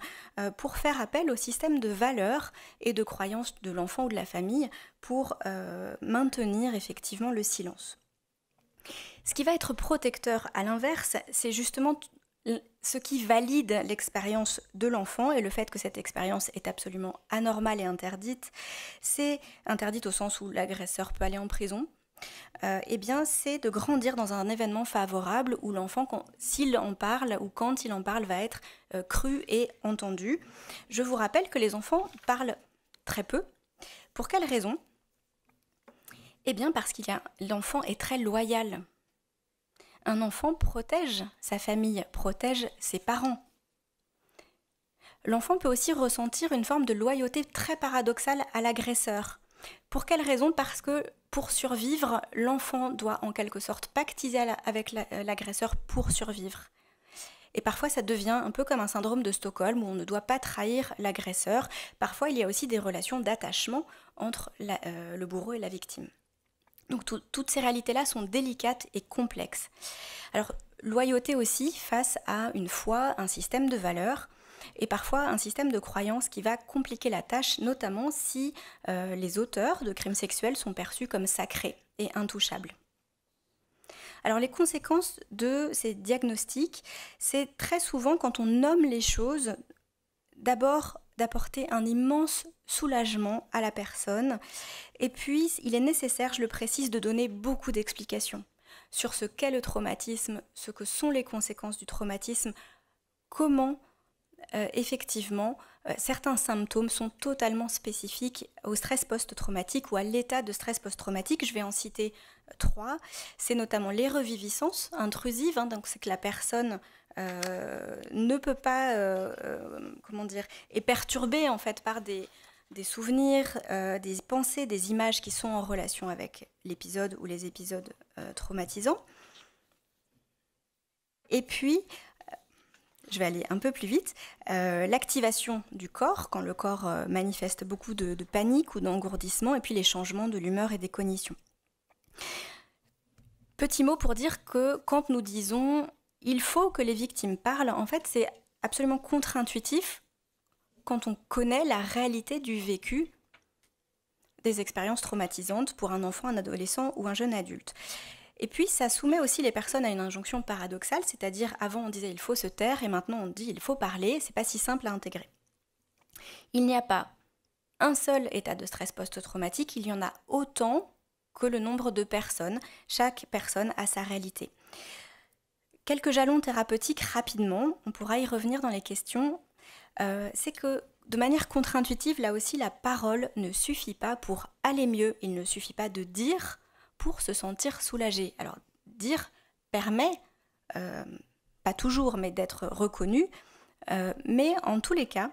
pour faire appel au système de valeurs et de croyances de l'enfant ou de la famille pour maintenir effectivement le silence. Ce qui va être protecteur à l'inverse, c'est justement ce qui valide l'expérience de l'enfant et le fait que cette expérience est absolument anormale et interdite, c'est interdite au sens où l'agresseur peut aller en prison, eh bien c'est de grandir dans un événement favorable où l'enfant, s'il en parle ou quand il en parle, va être cru et entendu. Je vous rappelle que les enfants parlent très peu. Pour quelle raison? Eh bien parce que l'enfant est très loyal. Un enfant protège sa famille, protège ses parents. L'enfant peut aussi ressentir une forme de loyauté très paradoxale à l'agresseur. Pour quelle raison? Parce que pour survivre, l'enfant doit en quelque sorte pactiser avec l'agresseur pour survivre. Et parfois ça devient un peu comme un syndrome de Stockholm où on ne doit pas trahir l'agresseur. Parfois il y a aussi des relations d'attachement entre le bourreau et la victime. Donc toutes ces réalités-là sont délicates et complexes. Alors, loyauté aussi face à une foi, un système de valeurs, et parfois un système de croyances qui va compliquer la tâche, notamment si les auteurs de crimes sexuels sont perçus comme sacrés et intouchables. Alors les conséquences de ces diagnostics, c'est très souvent quand on nomme les choses, d'abord d'apporter un immense soulagement à la personne, et puis il est nécessaire, je le précise, de donner beaucoup d'explications sur ce qu'est le traumatisme, ce que sont les conséquences du traumatisme, comment effectivement certains symptômes sont totalement spécifiques au stress post-traumatique ou à l'état de stress post-traumatique. Je vais en citer 3. C'est notamment les reviviscences intrusives, donc c'est que la personne ne peut pas, est perturbée en fait par des souvenirs, des pensées, des images qui sont en relation avec l'épisode ou les épisodes traumatisants. Et puis, je vais aller un peu plus vite, l'activation du corps, quand le corps manifeste beaucoup de panique ou d'engourdissement, et puis les changements de l'humeur et des cognitions. Petit mot pour dire que quand nous disons « il faut que les victimes parlent », en fait c'est absolument contre-intuitif quand on connaît la réalité du vécu des expériences traumatisantes pour un enfant, un adolescent ou un jeune adulte. Et puis ça soumet aussi les personnes à une injonction paradoxale, c'est-à-dire avant on disait il faut se taire et maintenant on dit il faut parler, c'est pas si simple à intégrer. Il n'y a pas un seul état de stress post-traumatique, il y en a autant que le nombre de personnes, chaque personne a sa réalité. Quelques jalons thérapeutiques rapidement, on pourra y revenir dans les questions, c'est que de manière contre-intuitive, là aussi la parole ne suffit pas pour aller mieux, il ne suffit pas de dire pour se sentir soulagé. Alors, dire permet, pas toujours, mais d'être reconnu, mais en tous les cas,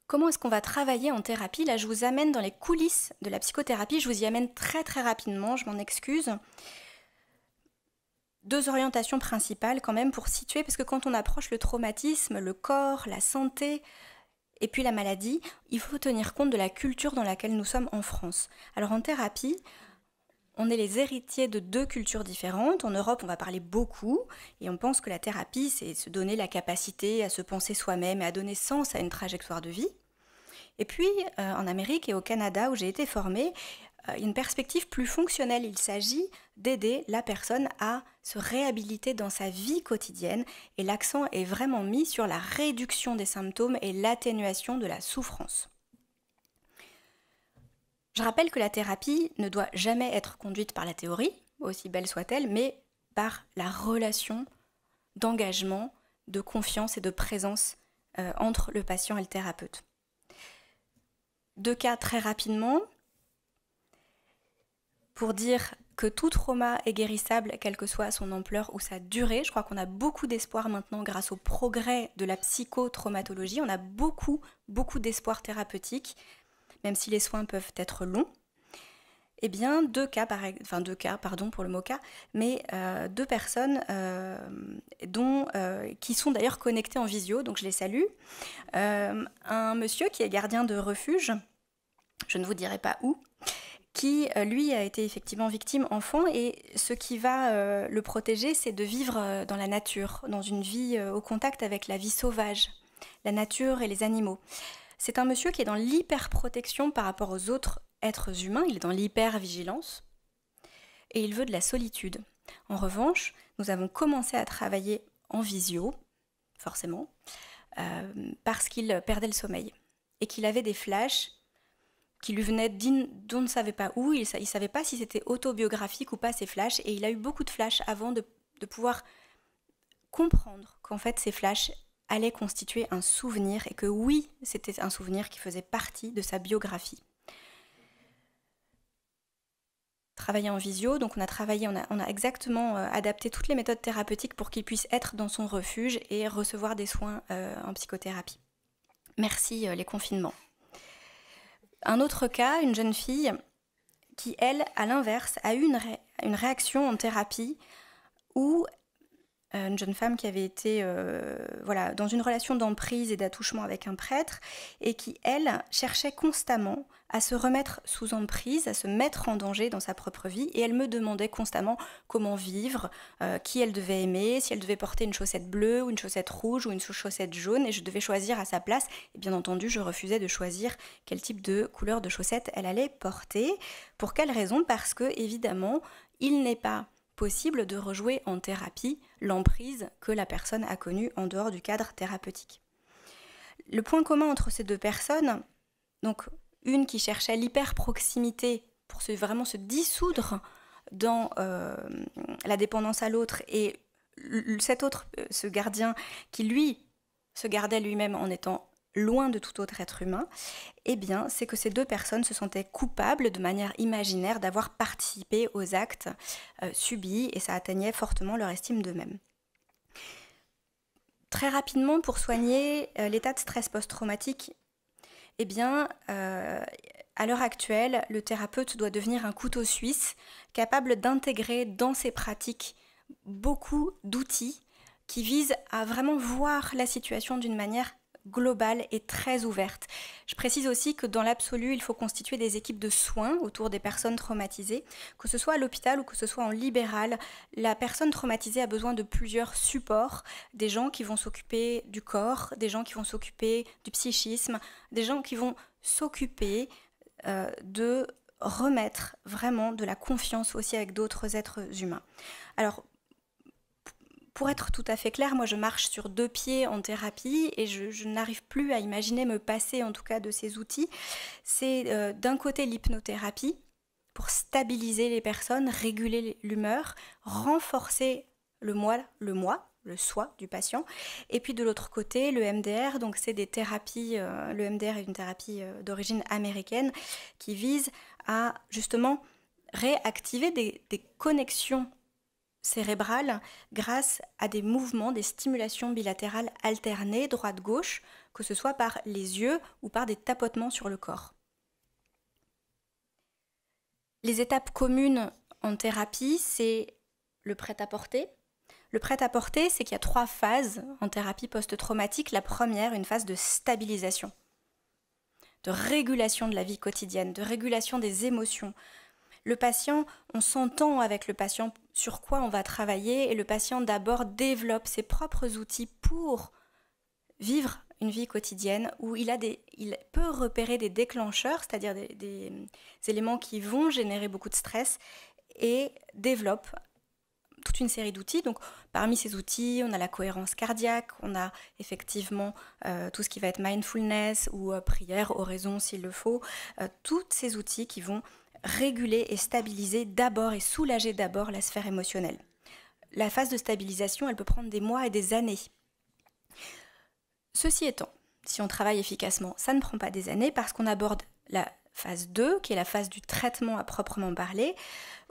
comment est-ce qu'on va travailler en thérapie? Là, je vous amène dans les coulisses de la psychothérapie, je vous y amène très très rapidement, je m'en excuse. 2 orientations principales quand même pour situer, parce que quand on approche le traumatisme, le corps, la santé, et puis la maladie, il faut tenir compte de la culture dans laquelle nous sommes en France. Alors en thérapie, on est les héritiers de 2 cultures différentes. En Europe, on va parler beaucoup et on pense que la thérapie, c'est se donner la capacité à se penser soi-même et à donner sens à une trajectoire de vie. Et puis, en Amérique et au Canada, où j'ai été formée, une perspective plus fonctionnelle. Il s'agit d'aider la personne à se réhabiliter dans sa vie quotidienne et l'accent est vraiment mis sur la réduction des symptômes et l'atténuation de la souffrance. Je rappelle que la thérapie ne doit jamais être conduite par la théorie, aussi belle soit-elle, mais par la relation d'engagement, de confiance et de présence entre le patient et le thérapeute. 2 cas très rapidement, pour dire que tout trauma est guérissable, quelle que soit son ampleur ou sa durée. Je crois qu'on a beaucoup d'espoir maintenant grâce au progrès de la psychotraumatologie. On a beaucoup d'espoir thérapeutique, même si les soins peuvent être longs. Eh bien, 2 cas, pardon pour le mot cas, mais 2 personnes qui sont d'ailleurs connectées en visio, donc je les salue. Un monsieur qui est gardien de refuge, je ne vous dirai pas où, qui, lui, a été effectivement victime enfant, et ce qui va le protéger, c'est de vivre dans la nature, dans une vie au contact avec la vie sauvage, la nature et les animaux. C'est un monsieur qui est dans l'hyperprotection par rapport aux autres êtres humains, il est dans l'hypervigilance, et il veut de la solitude. En revanche, nous avons commencé à travailler en visio, forcément, parce qu'il perdait le sommeil, et qu'il avait des flashs qui lui venaient d'on ne savait pas où, il ne savait pas si c'était autobiographique ou pas ces flashs, et il a eu beaucoup de flashs avant de pouvoir comprendre qu'en fait ces flashs allaient constituer un souvenir, et que oui, c'était un souvenir qui faisait partie de sa biographie. Travailler en visio, donc on a exactement adapté toutes les méthodes thérapeutiques pour qu'il puisse être dans son refuge et recevoir des soins en psychothérapie. Merci les confinements. Un autre cas, une jeune fille qui, elle, à l'inverse, a eu une réaction en thérapie où une jeune femme qui avait été dans une relation d'emprise et d'attouchement avec un prêtre et qui, elle, cherchait constamment à se remettre sous emprise, à se mettre en danger dans sa propre vie, et elle me demandait constamment comment vivre, qui elle devait aimer, si elle devait porter une chaussette bleue ou une chaussette rouge ou une chaussette jaune, et je devais choisir à sa place. Et bien entendu, je refusais de choisir quel type de couleur de chaussette elle allait porter. Pour quelle raison ? Parce que, évidemment, il n'est pas possible de rejouer en thérapie l'emprise que la personne a connue en dehors du cadre thérapeutique. Le point commun entre ces deux personnes, donc une qui cherchait l'hyper-proximité pour vraiment se dissoudre dans la dépendance à l'autre, et cet autre, ce gardien, qui lui se gardait lui-même en étant loin de tout autre être humain, eh bien, c'est que ces deux personnes se sentaient coupables de manière imaginaire d'avoir participé aux actes subis, et ça atteignait fortement leur estime d'eux-mêmes. Très rapidement, pour soigner l'état de stress post-traumatique, eh bien, à l'heure actuelle, le thérapeute doit devenir un couteau suisse capable d'intégrer dans ses pratiques beaucoup d'outils qui visent à vraiment voir la situation d'une manière globale et très ouverte. Je précise aussi que dans l'absolu, il faut constituer des équipes de soins autour des personnes traumatisées. Que ce soit à l'hôpital ou que ce soit en libéral, la personne traumatisée a besoin de plusieurs supports, des gens qui vont s'occuper du corps, des gens qui vont s'occuper du psychisme, des gens qui vont s'occuper de remettre vraiment de la confiance aussi avec d'autres êtres humains. Alors, pour être tout à fait clair, moi je marche sur 2 pieds en thérapie et je n'arrive plus à imaginer me passer en tout cas de ces outils. C'est d'un côté l'hypnothérapie pour stabiliser les personnes, réguler l'humeur, renforcer le soi du patient. Et puis de l'autre côté, le MDR, donc c'est des thérapies, le MDR est une thérapie d'origine américaine qui vise à justement réactiver des connexions cérébrale grâce à des mouvements, des stimulations bilatérales alternées, droite-gauche, que ce soit par les yeux ou par des tapotements sur le corps. Les étapes communes en thérapie, c'est le prêt-à-porter. Le prêt-à-porter, c'est qu'il y a 3 phases en thérapie post-traumatique. La première, une phase de stabilisation, de régulation de la vie quotidienne, de régulation des émotions. Le patient, on s'entend avec le patient sur quoi on va travailler et le patient d'abord développe ses propres outils pour vivre une vie quotidienne où il peut repérer des déclencheurs, c'est-à-dire des éléments qui vont générer beaucoup de stress et développe toute une série d'outils. Donc parmi ces outils, on a la cohérence cardiaque, on a effectivement tout ce qui va être mindfulness ou prière, oraison s'il le faut, tous ces outils qui vont réguler et stabiliser d'abord et soulager d'abord la sphère émotionnelle. La phase de stabilisation, elle peut prendre des mois et des années. Ceci étant, si on travaille efficacement, ça ne prend pas des années parce qu'on aborde la phase 2, qui est la phase du traitement à proprement parler,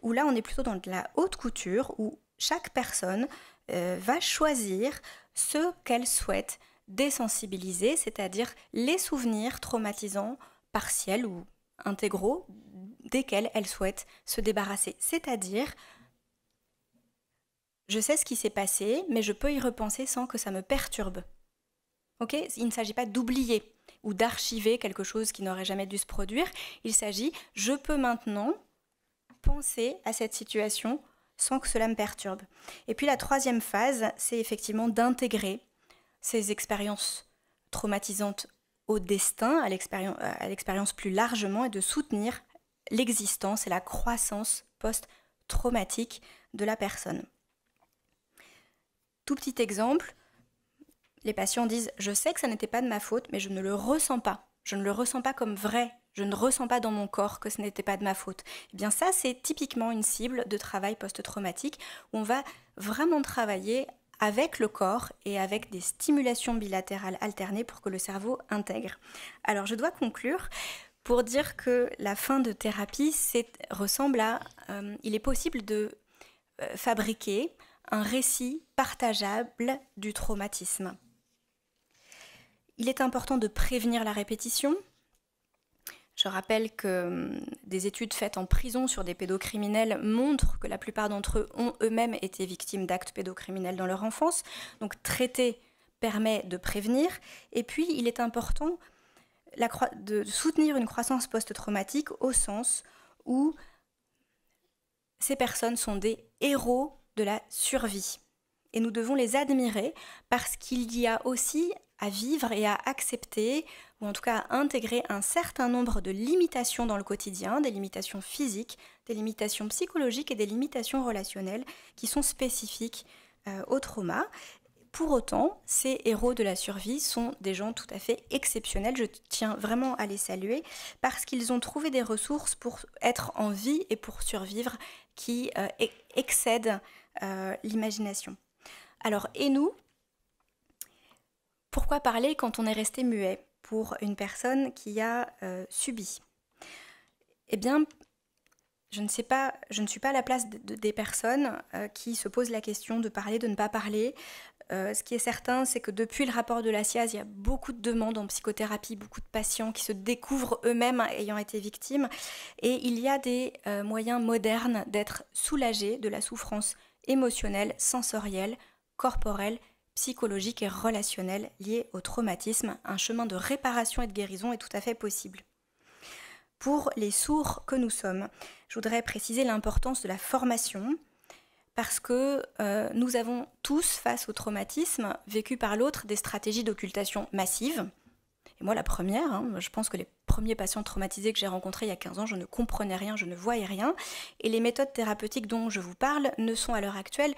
où là on est plutôt dans de la haute couture, où chaque personne va choisir ce qu'elle souhaite désensibiliser, c'est-à-dire les souvenirs traumatisants partiels ou intégraux desquels elle souhaite se débarrasser. C'est-à-dire, je sais ce qui s'est passé, mais je peux y repenser sans que ça me perturbe. Ok ? Il ne s'agit pas d'oublier ou d'archiver quelque chose qui n'aurait jamais dû se produire. Il s'agit, je peux maintenant penser à cette situation sans que cela me perturbe. Et puis la 3e phase, c'est effectivement d'intégrer ces expériences traumatisantes au destin, à l'expérience plus largement, et de soutenir l'existence et la croissance post-traumatique de la personne. Tout petit exemple, les patients disent « Je sais que ça n'était pas de ma faute, mais je ne le ressens pas. Je ne le ressens pas comme vrai. Je ne ressens pas dans mon corps que ce n'était pas de ma faute. » Eh bien ça, c'est typiquement une cible de travail post-traumatique où on va vraiment travailler avec le corps et avec des stimulations bilatérales alternées pour que le cerveau intègre. Alors je dois conclure pour dire que la fin de thérapie ressemble à... il est possible de fabriquer un récit partageable du traumatisme. Il est important de prévenir la répétition. Je rappelle que des études faites en prison sur des pédocriminels montrent que la plupart d'entre eux ont eux-mêmes été victimes d'actes pédocriminels dans leur enfance. Donc traiter permet de prévenir. Et puis il est important de soutenir une croissance post-traumatique au sens où ces personnes sont des héros de la survie. Et nous devons les admirer parce qu'il y a aussi à vivre et à accepter, ou en tout cas à intégrer un certain nombre de limitations dans le quotidien, des limitations physiques, des limitations psychologiques et des limitations relationnelles qui sont spécifiques au trauma. Pour autant, ces héros de la survie sont des gens tout à fait exceptionnels. Je tiens vraiment à les saluer parce qu'ils ont trouvé des ressources pour être en vie et pour survivre qui excèdent l'imagination. Alors, et nous, pourquoi parler quand on est resté muet pour une personne qui a subi ? Eh bien, je ne suis pas à la place des personnes qui se posent la question de parler, de ne pas parler. Ce qui est certain, c'est que depuis le rapport de la SIAZ, il y a beaucoup de demandes en psychothérapie, beaucoup de patients qui se découvrent eux-mêmes ayant été victimes. Et il y a des moyens modernes d'être soulagés de la souffrance émotionnelle, sensorielle, corporelle, psychologique et relationnelle liée au traumatisme. Un chemin de réparation et de guérison est tout à fait possible. Pour les sourds que nous sommes, je voudrais préciser l'importance de la formation parce que nous avons tous, face au traumatisme vécu par l'autre, des stratégies d'occultation massives. Et moi, la première, je pense que les premiers patients traumatisés que j'ai rencontrés il y a 15 ans, je ne comprenais rien, je ne voyais rien. Et les méthodes thérapeutiques dont je vous parle ne sont à l'heure actuelle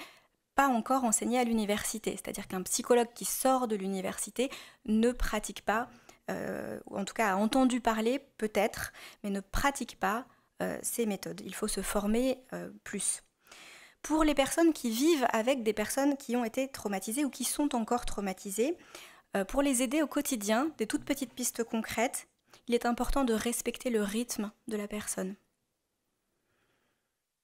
pas encore enseignées à l'université. C'est-à-dire qu'un psychologue qui sort de l'université ne pratique pas, ou en tout cas a entendu parler peut-être, mais ne pratique pas ces méthodes. Il faut se former plus. Pour les personnes qui vivent avec des personnes qui ont été traumatisées ou qui sont encore traumatisées, pour les aider au quotidien, des toutes petites pistes concrètes, il est important de respecter le rythme de la personne.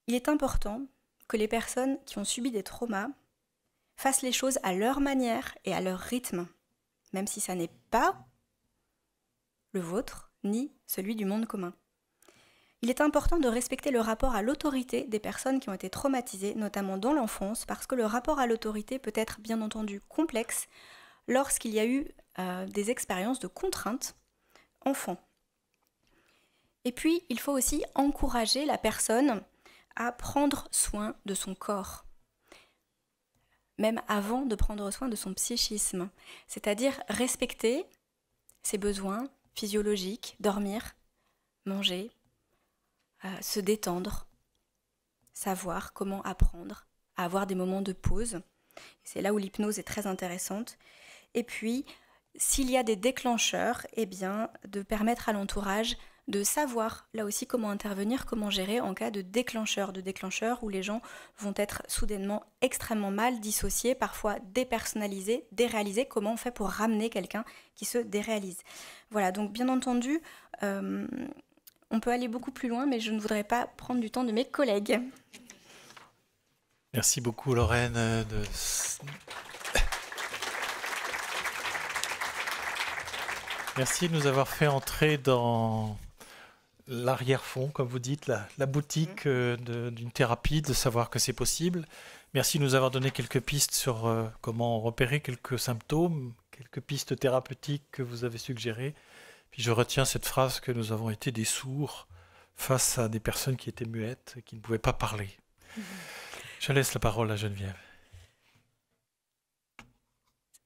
Il est important que les personnes qui ont subi des traumas fassent les choses à leur manière et à leur rythme, même si ça n'est pas le vôtre ni celui du monde commun. Il est important de respecter le rapport à l'autorité des personnes qui ont été traumatisées, notamment dans l'enfance, parce que le rapport à l'autorité peut être bien entendu complexe lorsqu'il y a eu des expériences de contrainte enfant. Et puis, il faut aussi encourager la personne à prendre soin de son corps, même avant de prendre soin de son psychisme, c'est-à-dire respecter ses besoins physiologiques, dormir, manger, se détendre, savoir comment apprendre à avoir des moments de pause. C'est là où l'hypnose est très intéressante. Et puis, s'il y a des déclencheurs, eh bien, de permettre à l'entourage de savoir là aussi comment intervenir, comment gérer en cas de déclencheur où les gens vont être soudainement extrêmement mal dissociés, parfois dépersonnalisés, déréalisés. Comment on fait pour ramener quelqu'un qui se déréalise ? Voilà, donc bien entendu, on peut aller beaucoup plus loin, mais je ne voudrais pas prendre du temps de mes collègues. Merci beaucoup, Lorraine. Merci de nous avoir fait entrer dans l'arrière-fond, comme vous dites, la boutique d'une thérapie, de savoir que c'est possible. Merci de nous avoir donné quelques pistes sur comment repérer quelques symptômes, quelques pistes thérapeutiques que vous avez suggérées. Puis je retiens cette phrase que nous avons été des sourds face à des personnes qui étaient muettes, qui ne pouvaient pas parler. Je laisse la parole à Geneviève.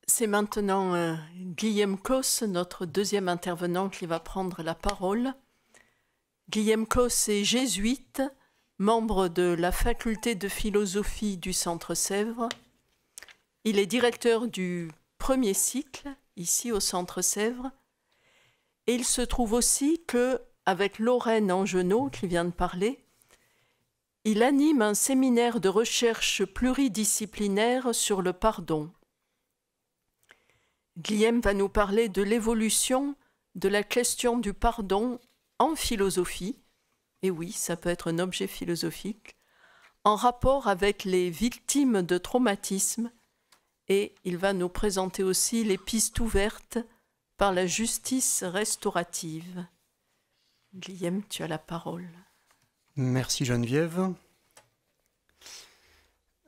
C'est maintenant Guillaume Cos, notre deuxième intervenant, qui va prendre la parole. Guillaume Cos est jésuite, membre de la faculté de philosophie du Centre Sèvres. Il est directeur du premier cycle, ici au Centre Sèvres. Et il se trouve aussi qu'avec Lorraine Angenot, qui vient de parler, il anime un séminaire de recherche pluridisciplinaire sur le pardon. Guillaume va nous parler de l'évolution de la question du pardon en philosophie, et oui, ça peut être un objet philosophique, en rapport avec les victimes de traumatisme, et il va nous présenter aussi les pistes ouvertes par la justice restaurative. Guillaume, tu as la parole. Merci Geneviève.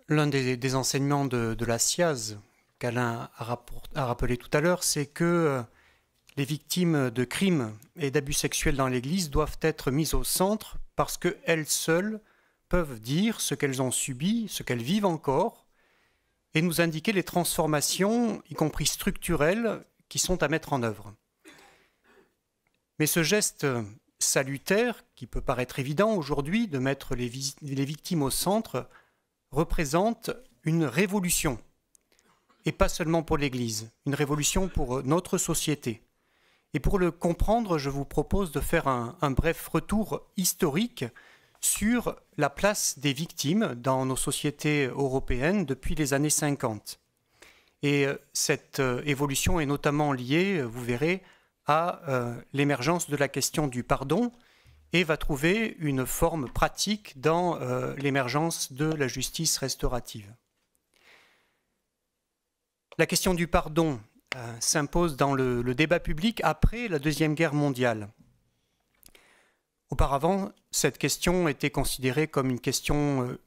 L'un des enseignements de la SIAZ qu'Alain a rappelé tout à l'heure, c'est que les victimes de crimes et d'abus sexuels dans l'Église doivent être mises au centre parce qu'elles seules peuvent dire ce qu'elles ont subi, ce qu'elles vivent encore, et nous indiquer les transformations, y compris structurelles, qui sont à mettre en œuvre. Mais ce geste salutaire, qui peut paraître évident aujourd'hui, de mettre les victimes au centre, représente une révolution. Et pas seulement pour l'Église, une révolution pour notre société. Et pour le comprendre, je vous propose de faire un bref retour historique sur la place des victimes dans nos sociétés européennes depuis les années 50. Et cette évolution est notamment liée, vous verrez, à l'émergence de la question du pardon et va trouver une forme pratique dans l'émergence de la justice restaurative. La question du pardon s'impose dans le débat public après la Deuxième Guerre mondiale. Auparavant, cette question était considérée comme une question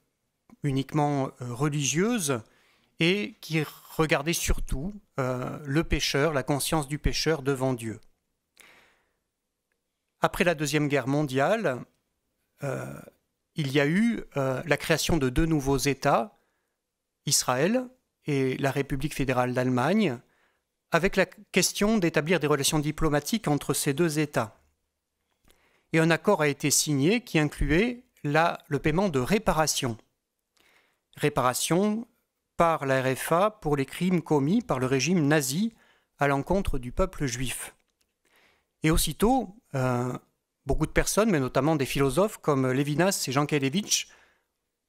uniquement religieuse et qui regardait surtout le pécheur, la conscience du pécheur devant Dieu. Après la Deuxième Guerre mondiale, il y a eu la création de deux nouveaux États, Israël et la République fédérale d'Allemagne, avec la question d'établir des relations diplomatiques entre ces deux États. Et un accord a été signé qui incluait le paiement de réparations. Réparations par la RFA pour les crimes commis par le régime nazi à l'encontre du peuple juif. Et aussitôt, beaucoup de personnes, mais notamment des philosophes comme Lévinas et Jean Kelevitch,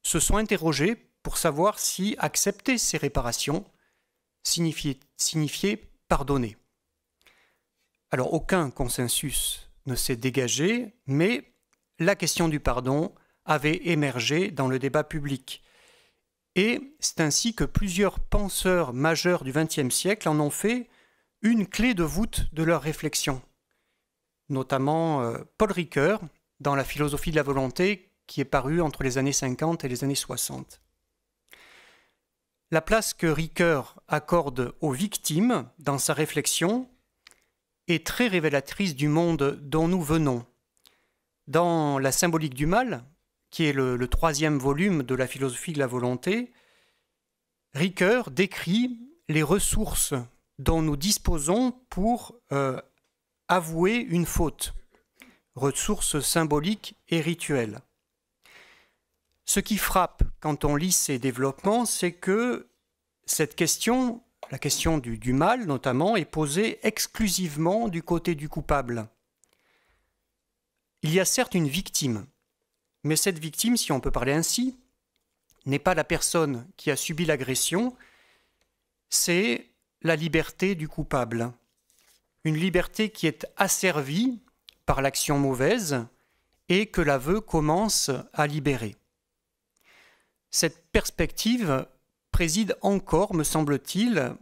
se sont interrogés pour savoir si accepter ces réparations signifiait pardonner. Alors aucun consensus ne s'est dégagé, mais la question du pardon avait émergé dans le débat public. Et c'est ainsi que plusieurs penseurs majeurs du XXe siècle en ont fait une clé de voûte de leur réflexion, notamment Paul Ricoeur dans La philosophie de la volonté, qui est paru entre les années 50 et les années 60. La place que Ricoeur accorde aux victimes dans sa réflexion est très révélatrice du monde dont nous venons. Dans La symbolique du mal, qui est le troisième volume de La philosophie de la volonté, Ricoeur décrit les ressources dont nous disposons pour avouer une faute, ressources symboliques et rituelles. Ce qui frappe quand on lit ces développements, c'est que cette question, la question du mal notamment, est posée exclusivement du côté du coupable. Il y a certes une victime, mais cette victime, si on peut parler ainsi, n'est pas la personne qui a subi l'agression, c'est la liberté du coupable. Une liberté qui est asservie par l'action mauvaise et que l'aveu commence à libérer. Cette perspective préside encore, me semble-t-il,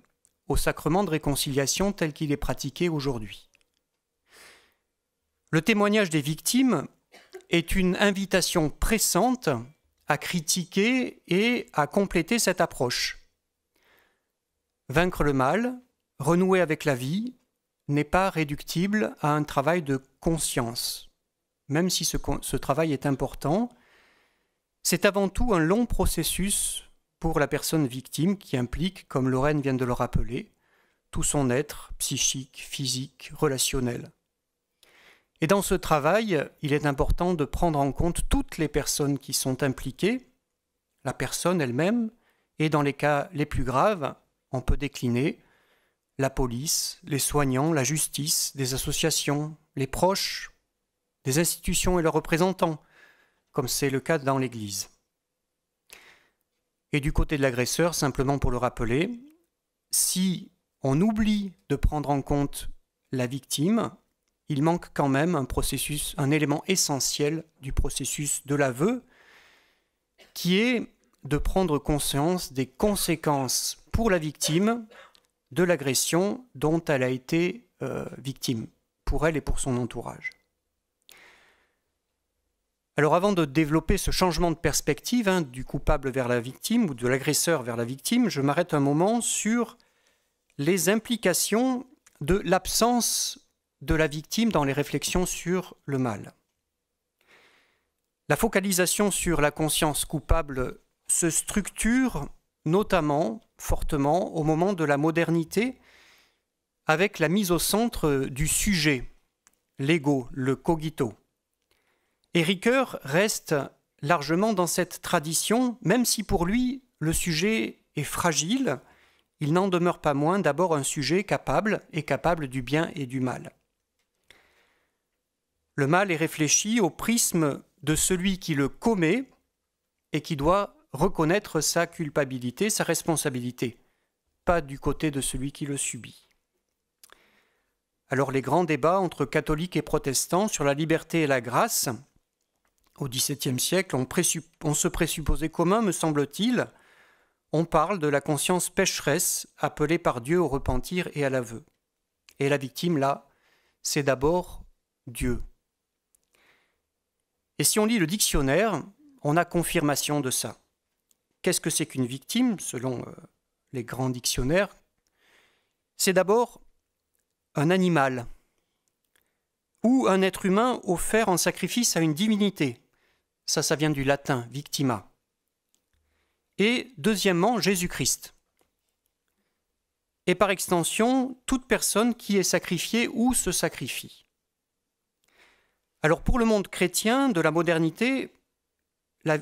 au sacrement de réconciliation tel qu'il est pratiqué aujourd'hui. Le témoignage des victimes est une invitation pressante à critiquer et à compléter cette approche. Vaincre le mal, renouer avec la vie, n'est pas réductible à un travail de conscience. Même si ce travail est important, c'est avant tout un long processus pour la personne victime qui implique, comme Lorraine vient de le rappeler, tout son être psychique, physique, relationnel. Et dans ce travail, il est important de prendre en compte toutes les personnes qui sont impliquées, la personne elle-même, et dans les cas les plus graves, on peut décliner la police, les soignants, la justice, des associations, les proches, des institutions et leurs représentants, comme c'est le cas dans l'Église. Et du côté de l'agresseur, simplement pour le rappeler, si on oublie de prendre en compte la victime, il manque quand même un élément essentiel du processus de l'aveu, qui est de prendre conscience des conséquences pour la victime de l'agression dont elle a été victime, pour elle et pour son entourage. Alors avant de développer ce changement de perspective, du coupable vers la victime ou de l'agresseur vers la victime, je m'arrête un moment sur les implications de l'absence de la victime dans les réflexions sur le mal. La focalisation sur la conscience coupable se structure notamment fortement au moment de la modernité avec la mise au centre du sujet, l'ego, le cogito. Et Ricoeur reste largement dans cette tradition, même si pour lui le sujet est fragile, il n'en demeure pas moins d'abord un sujet capable du bien et du mal. Le mal est réfléchi au prisme de celui qui le commet et qui doit reconnaître sa culpabilité, sa responsabilité, pas du côté de celui qui le subit. Alors les grands débats entre catholiques et protestants sur la liberté et la grâce, au XVIIe siècle, ont ce présupposé commun, me semble-t-il. On parle de la conscience pécheresse appelée par Dieu au repentir et à l'aveu. Et la victime, là, c'est d'abord Dieu. Et si on lit le dictionnaire, on a confirmation de ça. Qu'est-ce que c'est qu'une victime, selon les grands dictionnaires? C'est d'abord un animal ou un être humain offert en sacrifice à une divinité. Ça vient du latin, victima. Et deuxièmement, Jésus-Christ. Et par extension, toute personne qui est sacrifiée ou se sacrifie. Alors pour le monde chrétien de la modernité,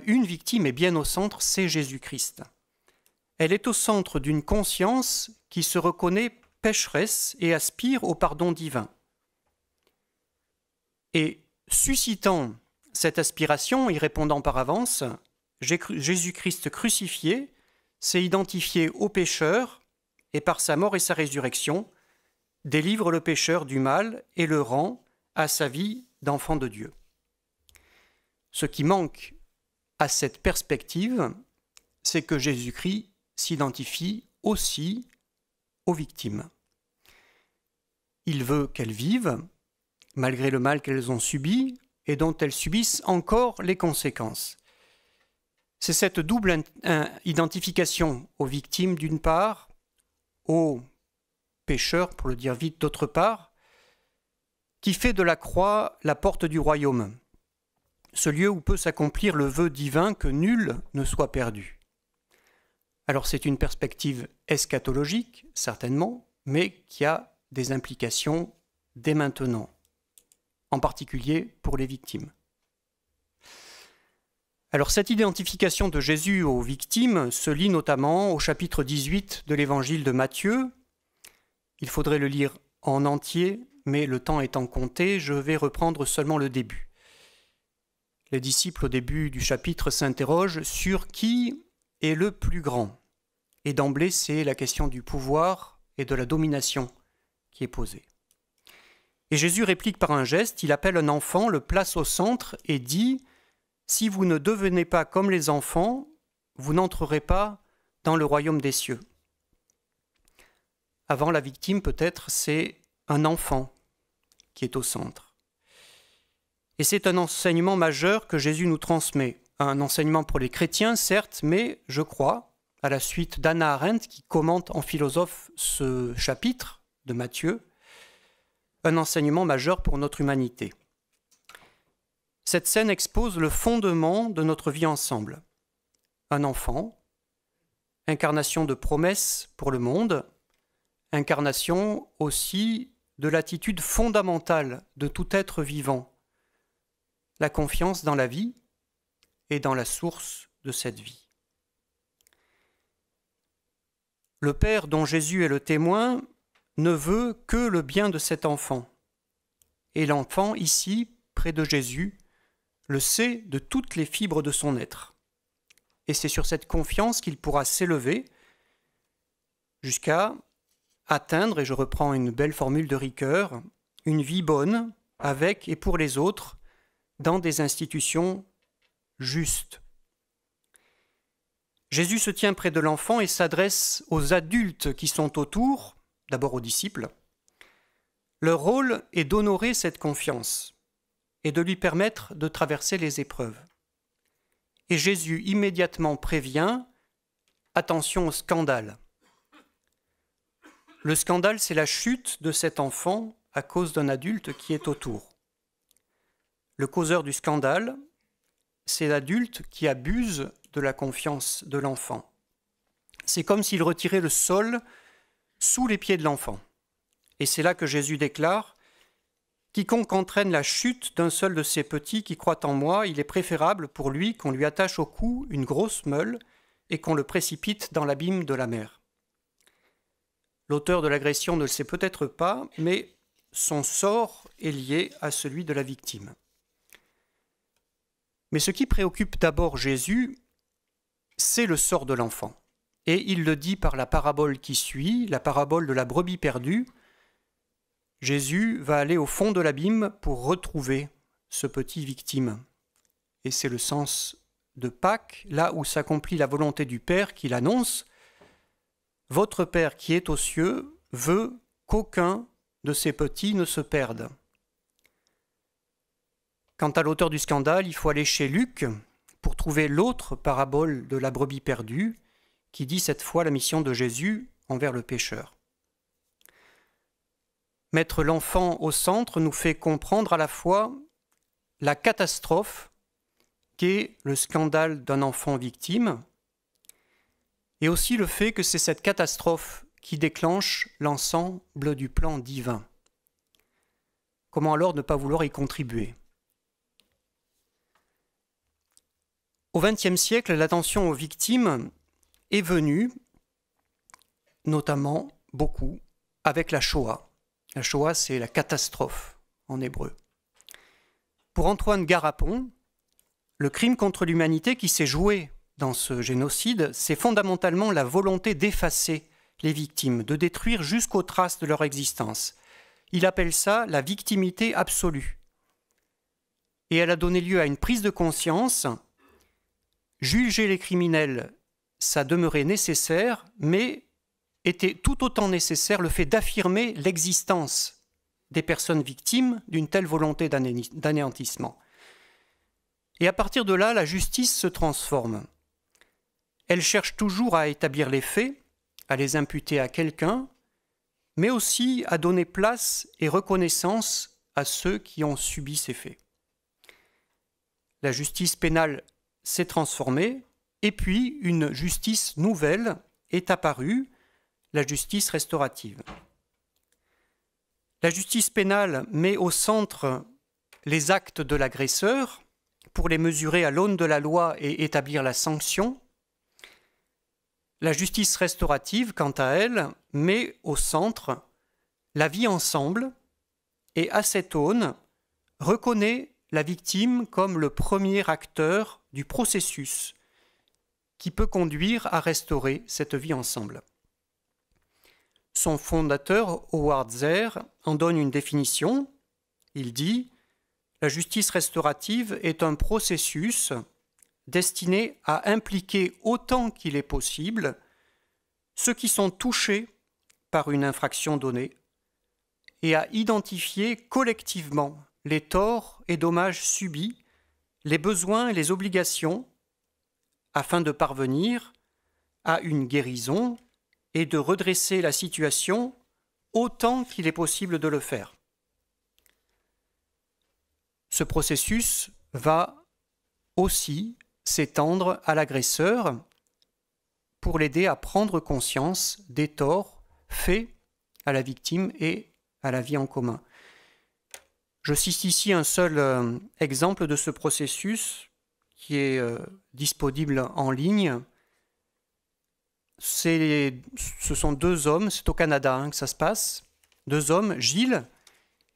une victime est bien au centre, c'est Jésus-Christ. Elle est au centre d'une conscience qui se reconnaît pécheresse et aspire au pardon divin. Et suscitant cette aspiration, y répondant par avance, Jésus-Christ crucifié s'est identifié au pécheur et par sa mort et sa résurrection, délivre le pécheur du mal et le rend à sa vie d'enfant de Dieu. Ce qui manque à cette perspective, c'est que Jésus-Christ s'identifie aussi aux victimes. Il veut qu'elles vivent, malgré le mal qu'elles ont subi, et dont elles subissent encore les conséquences. C'est cette double identification aux victimes d'une part, aux pécheurs, pour le dire vite, d'autre part, qui fait de la croix la porte du royaume, ce lieu où peut s'accomplir le vœu divin que nul ne soit perdu. Alors c'est une perspective eschatologique, certainement, mais qui a des implications dès maintenant, en particulier pour les victimes. Alors cette identification de Jésus aux victimes se lit notamment au chapitre 18 de l'évangile de Matthieu. Il faudrait le lire en entier, mais le temps étant compté, je vais reprendre seulement le début. Les disciples au début du chapitre s'interrogent sur qui est le plus grand. Et d'emblée, c'est la question du pouvoir et de la domination qui est posée. Et Jésus réplique par un geste, il appelle un enfant, le place au centre et dit « Si vous ne devenez pas comme les enfants, vous n'entrerez pas dans le royaume des cieux. » Avant la victime, peut-être, c'est un enfant qui est au centre. Et c'est un enseignement majeur que Jésus nous transmet. Un enseignement pour les chrétiens, certes, mais je crois, à la suite d'Hannah Arendt, qui commente en philosophe ce chapitre de Matthieu, un enseignement majeur pour notre humanité. Cette scène expose le fondement de notre vie ensemble. Un enfant, incarnation de promesses pour le monde, incarnation aussi de l'attitude fondamentale de tout être vivant, la confiance dans la vie et dans la source de cette vie. Le Père dont Jésus est le témoin ne veut que le bien de cet enfant. Et l'enfant, ici, près de Jésus, le sait de toutes les fibres de son être. Et c'est sur cette confiance qu'il pourra s'élever jusqu'à atteindre, et je reprends une belle formule de Ricoeur, une vie bonne avec et pour les autres dans des institutions justes. Jésus se tient près de l'enfant et s'adresse aux adultes qui sont autour, d'abord aux disciples. Leur rôle est d'honorer cette confiance et de lui permettre de traverser les épreuves. Et Jésus immédiatement prévient, attention au scandale. Le scandale, c'est la chute de cet enfant à cause d'un adulte qui est autour. Le causeur du scandale, c'est l'adulte qui abuse de la confiance de l'enfant. C'est comme s'il retirait le sol sous les pieds de l'enfant. Et c'est là que Jésus déclare « Quiconque entraîne la chute d'un seul de ces petits qui croient en moi, il est préférable pour lui qu'on lui attache au cou une grosse meule et qu'on le précipite dans l'abîme de la mer. » L'auteur de l'agression ne le sait peut-être pas, mais son sort est lié à celui de la victime. Mais ce qui préoccupe d'abord Jésus, c'est le sort de l'enfant. Et il le dit par la parabole qui suit, la parabole de la brebis perdue. Jésus va aller au fond de l'abîme pour retrouver ce petit victime. Et c'est le sens de Pâques, là où s'accomplit la volonté du Père qu'il annonce. Votre Père qui est aux cieux veut qu'aucun de ces petits ne se perde. Quant à l'auteur du scandale, il faut aller chez Luc pour trouver l'autre parabole de la brebis perdue qui dit cette fois la mission de Jésus envers le pécheur. Mettre l'enfant au centre nous fait comprendre à la fois la catastrophe qu'est le scandale d'un enfant victime et aussi le fait que c'est cette catastrophe qui déclenche l'ensemble du plan divin. Comment alors ne pas vouloir y contribuer ? Au XXe siècle, l'attention aux victimes est venue, notamment beaucoup, avec la Shoah. La Shoah, c'est la catastrophe en hébreu. Pour Antoine Garapon, le crime contre l'humanité qui s'est joué dans ce génocide, c'est fondamentalement la volonté d'effacer les victimes, de détruire jusqu'aux traces de leur existence. Il appelle ça la victimité absolue. Et elle a donné lieu à une prise de conscience. Juger les criminels, ça demeurait nécessaire, mais était tout autant nécessaire le fait d'affirmer l'existence des personnes victimes d'une telle volonté d'anéantissement. Et à partir de là, la justice se transforme. Elle cherche toujours à établir les faits, à les imputer à quelqu'un, mais aussi à donner place et reconnaissance à ceux qui ont subi ces faits. La justice pénale s'est transformée, et puis une justice nouvelle est apparue, la justice restaurative. La justice pénale met au centre les actes de l'agresseur pour les mesurer à l'aune de la loi et établir la sanction. La justice restaurative, quant à elle, met au centre la vie ensemble et à cette aune reconnaît la victime comme le premier acteur du processus qui peut conduire à restaurer cette vie ensemble. Son fondateur, Howard Zehr, en donne une définition. Il dit « La justice restaurative est un processus destiné à impliquer autant qu'il est possible ceux qui sont touchés par une infraction donnée et à identifier collectivement les torts et dommages subis, les besoins et les obligations, afin de parvenir à une guérison et de redresser la situation autant qu'il est possible de le faire. » Ce processus va aussi s'étendre à l'agresseur pour l'aider à prendre conscience des torts faits à la victime et à la vie en commun. Je cite ici un seul exemple de ce processus qui est disponible en ligne. Ce sont deux hommes, c'est au Canada que ça se passe, deux hommes, Gilles,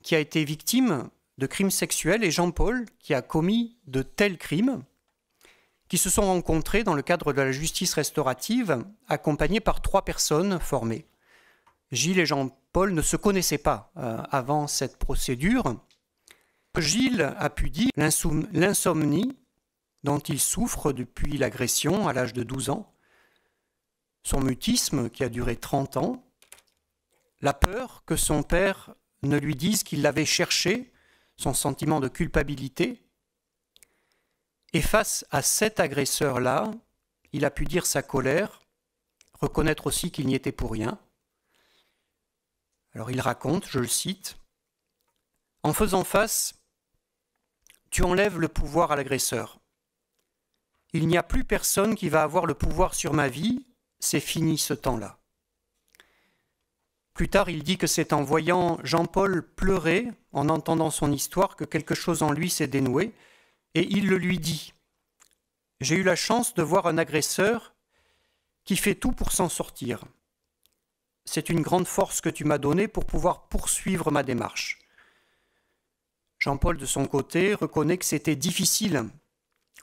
qui a été victime de crimes sexuels, et Jean-Paul, qui a commis de tels crimes, qui se sont rencontrés dans le cadre de la justice restaurative, accompagnés par 3 personnes formées. Gilles et Jean-Paul ne se connaissaient pas avant cette procédure. Gilles a pu dire l'insomnie dont il souffre depuis l'agression à l'âge de 12 ans, son mutisme qui a duré 30 ans, la peur que son père ne lui dise qu'il l'avait cherché son sentiment de culpabilité. Et face à cet agresseur-là, il a pu dire sa colère, reconnaître aussi qu'il n'y était pour rien. Alors il raconte, je le cite, « En faisant face, tu enlèves le pouvoir à l'agresseur. Il n'y a plus personne qui va avoir le pouvoir sur ma vie, c'est fini ce temps-là. » Plus tard, il dit que c'est en voyant Jean-Paul pleurer, en entendant son histoire, que quelque chose en lui s'est dénoué, et il le lui dit. « J'ai eu la chance de voir un agresseur qui fait tout pour s'en sortir. C'est une grande force que tu m'as donnée pour pouvoir poursuivre ma démarche. » Jean-Paul, de son côté, reconnaît que c'était difficile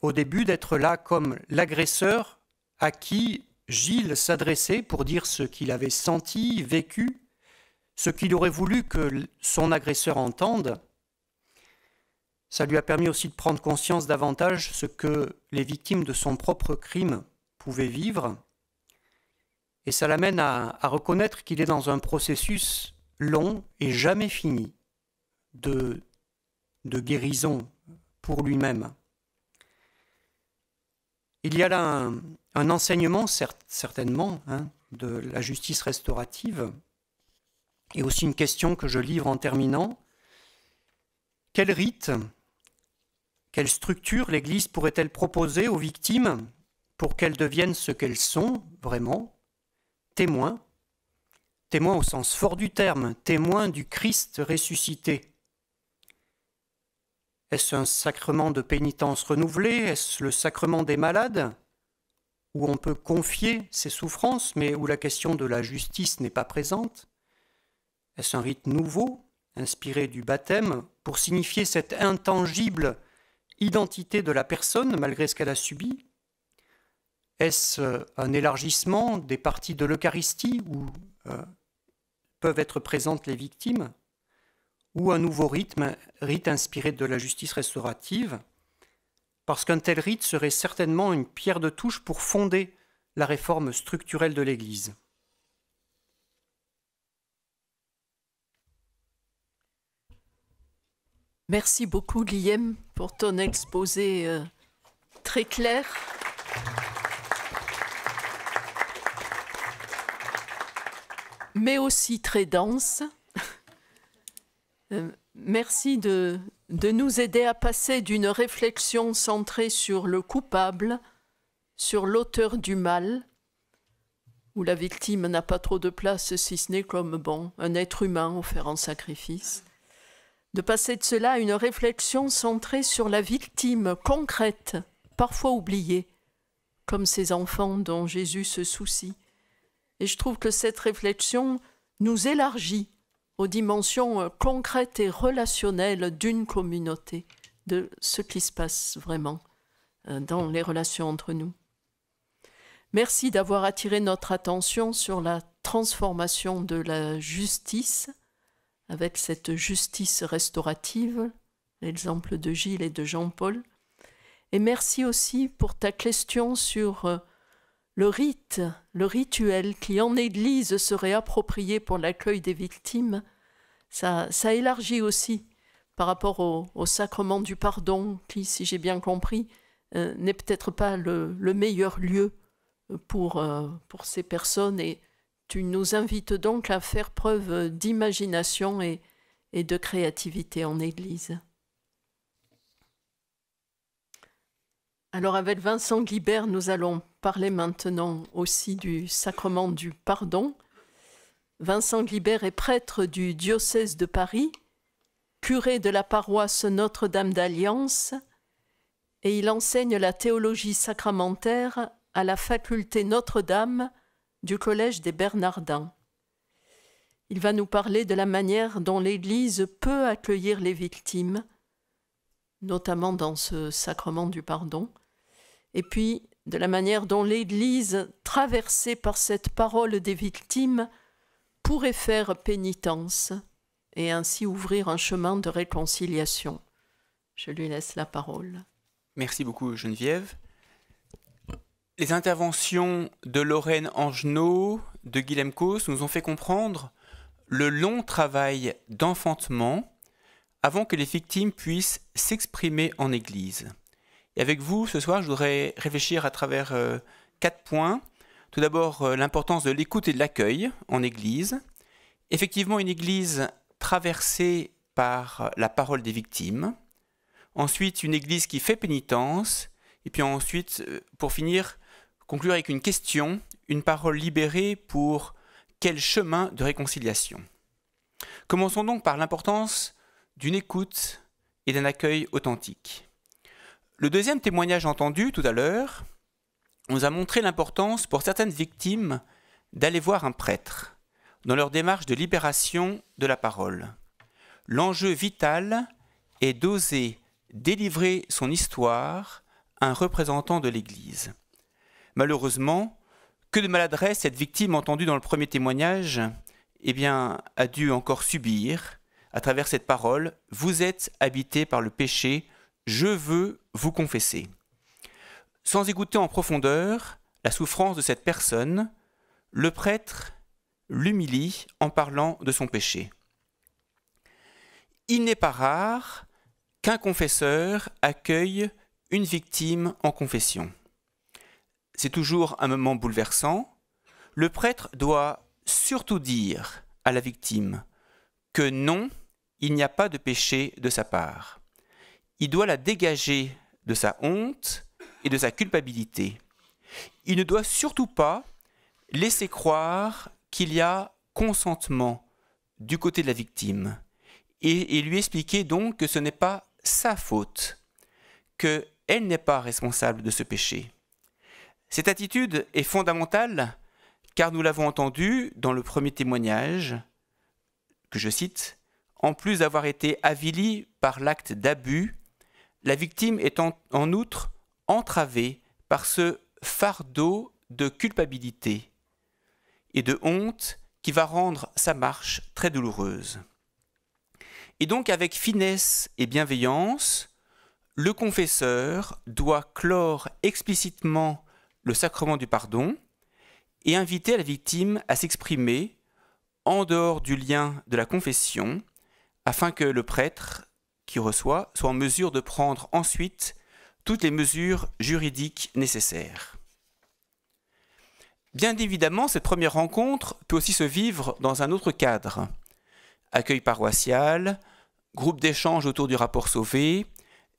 au début d'être là comme l'agresseur à qui Gilles s'adressait pour dire ce qu'il avait senti, vécu, ce qu'il aurait voulu que son agresseur entende. Ça lui a permis aussi de prendre conscience davantage ce que les victimes de son propre crime pouvaient vivre. Et ça l'amène à reconnaître qu'il est dans un processus long et jamais fini de guérison pour lui-même. Il y a là un enseignement, certainement, de la justice restaurative, et aussi une question que je livre en terminant. Quel rite, quelle structure l'Église pourrait-elle proposer aux victimes pour qu'elles deviennent ce qu'elles sont vraiment, témoins au sens fort du terme, témoins du Christ ressuscité? Est-ce un sacrement de pénitence renouvelé? Est-ce le sacrement des malades, où on peut confier ses souffrances, mais où la question de la justice n'est pas présente? Est-ce un rite nouveau, inspiré du baptême, pour signifier cette intangible identité de la personne malgré ce qu'elle a subi? Est-ce un élargissement des parties de l'Eucharistie où peuvent être présentes les victimes? Ou un nouveau rite inspiré de la justice restaurative, parce qu'un tel rite serait certainement une pierre de touche pour fonder la réforme structurelle de l'Église. Merci beaucoup, Guillaume, pour ton exposé très clair. Mais aussi très dense. Merci de nous aider à passer d'une réflexion centrée sur le coupable, sur l'auteur du mal, où la victime n'a pas trop de place si ce n'est comme un être humain offert en sacrifice, de passer de cela à une réflexion centrée sur la victime concrète, parfois oubliée, comme ces enfants dont Jésus se soucie. Et je trouve que cette réflexion nous élargit aux dimensions concrètes et relationnelles d'une communauté, de ce qui se passe vraiment dans les relations entre nous. Merci d'avoir attiré notre attention sur la transformation de la justice, avec cette justice restaurative, l'exemple de Gilles et de Jean-Paul. Et merci aussi pour ta question sur le rite, le rituel qui en Église serait approprié pour l'accueil des victimes. Ça élargit aussi par rapport au sacrement du pardon qui, si j'ai bien compris, n'est peut-être pas le meilleur lieu pour ces personnes. Et tu nous invites donc à faire preuve d'imagination et de créativité en Église. Alors avec Vincent Guibert, nous allons parler maintenant aussi du sacrement du pardon. Vincent Guibert est prêtre du diocèse de Paris, curé de la paroisse Notre-Dame d'Alliance, et il enseigne la théologie sacramentaire à la faculté Notre-Dame du Collège des Bernardins. Il va nous parler de la manière dont l'Église peut accueillir les victimes, notamment dans ce sacrement du pardon, et puis de la manière dont l'Église, traversée par cette parole des victimes, pourrait faire pénitence et ainsi ouvrir un chemin de réconciliation. Je lui laisse la parole. Merci beaucoup, Geneviève. Les interventions de Lorraine Angenot, de Guilhem Causse nous ont fait comprendre le long travail d'enfantement avant que les victimes puissent s'exprimer en Église. Et avec vous, ce soir, je voudrais réfléchir à travers 4 points. Tout d'abord, l'importance de l'écoute et de l'accueil en Église. Effectivement, une Église traversée par la parole des victimes. Ensuite, une Église qui fait pénitence. Et puis ensuite, pour finir, conclure avec une question, une parole libérée pour quel chemin de réconciliation. Commençons donc par l'importance d'une écoute et d'un accueil authentique. Le deuxième témoignage entendu tout à l'heure nous a montré l'importance pour certaines victimes d'aller voir un prêtre dans leur démarche de libération de la parole. L'enjeu vital est d'oser délivrer son histoire à un représentant de l'Église. Malheureusement, que de maladresse cette victime entendue dans le premier témoignage a dû encore subir à travers cette parole « Vous êtes habité par le péché, je veux vous confesser ». Sans écouter en profondeur la souffrance de cette personne, le prêtre l'humilie en parlant de son péché. Il n'est pas rare qu'un confesseur accueille une victime en confession. C'est toujours un moment bouleversant. Le prêtre doit surtout dire à la victime que non, il n'y a pas de péché de sa part. Il doit la dégager de sa honte et de sa culpabilité. Il ne doit surtout pas laisser croire qu'il y a consentement du côté de la victime et lui expliquer donc que ce n'est pas sa faute, qu'elle n'est pas responsable de ce péché. Cette attitude est fondamentale car nous l'avons entendu dans le premier témoignage, que je cite, « En plus d'avoir été avilie par l'acte d'abus, la victime est en outre entravée par ce fardeau de culpabilité et de honte qui va rendre sa marche très douloureuse. » Et donc avec finesse et bienveillance, le confesseur doit clore explicitement le sacrement du pardon et inviter la victime à s'exprimer en dehors du lien de la confession afin que le prêtre qui reçoit soit en mesure de prendre ensuite toutes les mesures juridiques nécessaires. Bien évidemment, cette première rencontre peut aussi se vivre dans un autre cadre. Accueil paroissial, groupe d'échange autour du rapport Sauvé,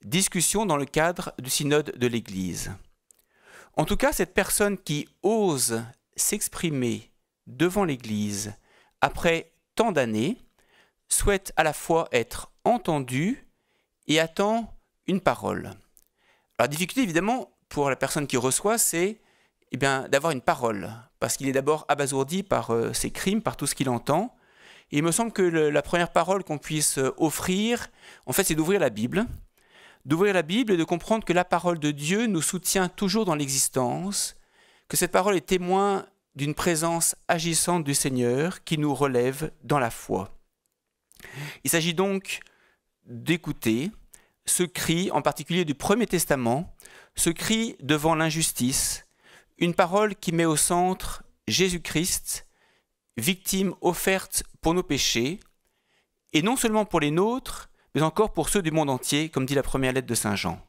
discussion dans le cadre du synode de l'Église. En tout cas, cette personne qui ose s'exprimer devant l'Église après tant d'années souhaite à la fois être entendue et attend une parole. La difficulté, évidemment, pour la personne qui reçoit, c'est d'avoir une parole, parce qu'il est d'abord abasourdi par ses crimes, par tout ce qu'il entend. Et il me semble que la première parole qu'on puisse offrir, en fait, c'est d'ouvrir la Bible et de comprendre que la parole de Dieu nous soutient toujours dans l'existence, que cette parole est témoin d'une présence agissante du Seigneur qui nous relève dans la foi. Il s'agit donc d'écouter ce cri, en particulier du Premier Testament, ce cri devant l'injustice, une parole qui met au centre Jésus-Christ, victime offerte pour nos péchés, et non seulement pour les nôtres, mais encore pour ceux du monde entier, comme dit la première lettre de Saint Jean.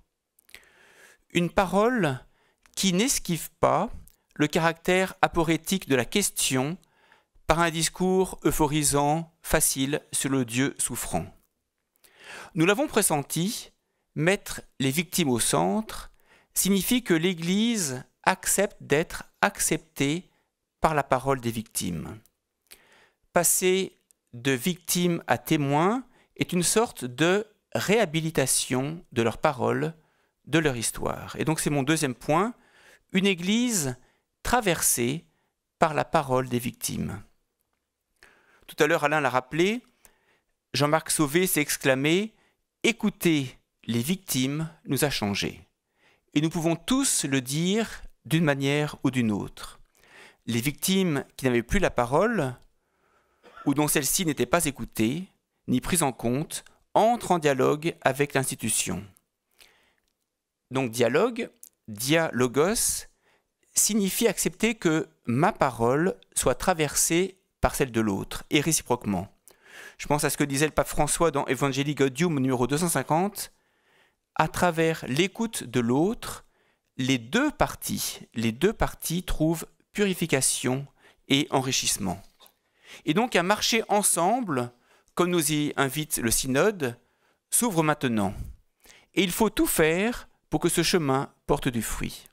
Une parole qui n'esquive pas le caractère aporétique de la question par un discours euphorisant, facile sur le Dieu souffrant. Nous l'avons pressenti, mettre les victimes au centre signifie que l'Église accepte d'être acceptée par la parole des victimes. Passer de victime à témoin est une sorte de réhabilitation de leur parole, de leur histoire. Et donc c'est mon deuxième point, une Église traversée par la parole des victimes. Tout à l'heure, Alain l'a rappelé, Jean-Marc Sauvé s'est exclamé « Écouter les victimes nous a changés ». Et nous pouvons tous le dire d'une manière ou d'une autre. Les victimes qui n'avaient plus la parole, ou dont celle-ci n'était pas écoutée, ni prise en compte, entrent en dialogue avec l'institution. Donc dialogue, dialogos, signifie accepter que ma parole soit traversée par celle de l'autre, et réciproquement. Je pense à ce que disait le pape François dans Evangelii Gaudium numéro 250. À travers l'écoute de l'autre, les deux parties trouvent purification et enrichissement. Et donc un marché ensemble, comme nous y invite le synode, s'ouvre maintenant. Et il faut tout faire pour que ce chemin porte du fruit.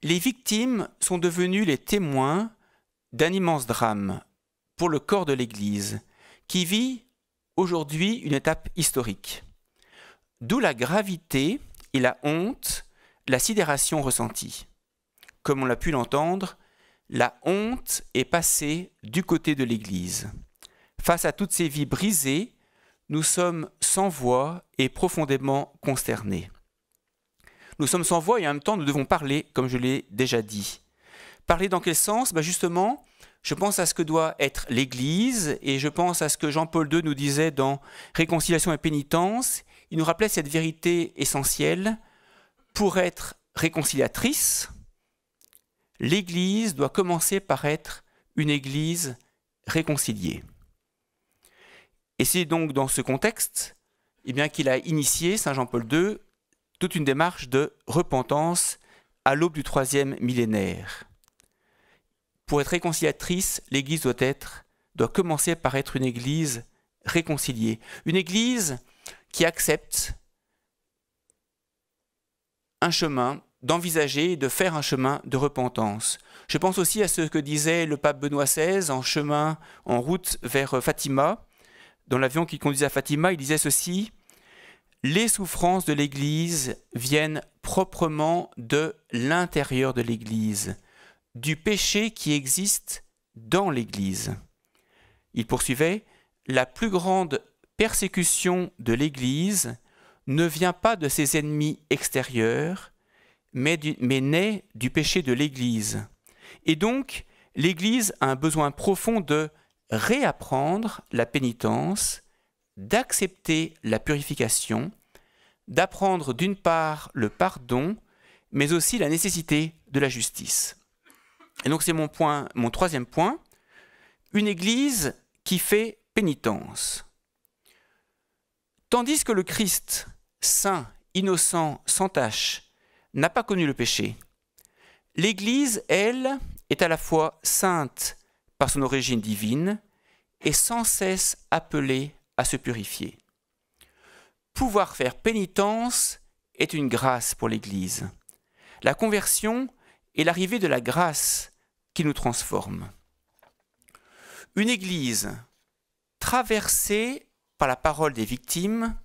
Les victimes sont devenues les témoins d'un immense drame pour le corps de l'Église, qui vit aujourd'hui une étape historique. D'où la gravité et la honte, la sidération ressentie. Comme on l'a pu l'entendre, la honte est passée du côté de l'Église. Face à toutes ces vies brisées, nous sommes sans voix et profondément consternés. Nous sommes sans voix et en même temps nous devons parler, comme je l'ai déjà dit. Parler dans quel sens ? Justement, je pense à ce que doit être l'Église et je pense à ce que Jean-Paul II nous disait dans Réconciliation et pénitence. Il nous rappelait cette vérité essentielle. Pour être réconciliatrice, l'Église doit commencer par être une Église réconciliée. Et c'est donc dans ce contexte qu'il a initié, Saint Jean-Paul II, toute une démarche de repentance à l'aube du 3e millénaire. Pour être réconciliatrice, l'Église doit commencer par être une Église réconciliée. Une Église qui accepte un chemin, d'envisager, de faire un chemin de repentance. Je pense aussi à ce que disait le pape Benoît XVI en route vers Fatima. Dans l'avion qui conduisait à Fatima, il disait ceci: « Les souffrances de l'Église viennent proprement de l'intérieur de l'Église, du péché qui existe dans l'Église. » Il poursuivait: « La plus grande persécution de l'Église ne vient pas de ses ennemis extérieurs, mais naît du péché de l'Église. Et donc, l'Église a un besoin profond de réapprendre la pénitence, d'accepter la purification, d'apprendre d'une part le pardon, mais aussi la nécessité de la justice. » Et donc c'est mon 3e point, une Église qui fait pénitence. Tandis que le Christ, saint, innocent, sans tache, n'a pas connu le péché, l'Église, elle, est à la fois sainte par son origine divine et sans cesse appelée à se purifier. Pouvoir faire pénitence est une grâce pour l'Église. La conversion est l'arrivée de la grâce qui nous transforme. Une Église traversée par la parole des victimes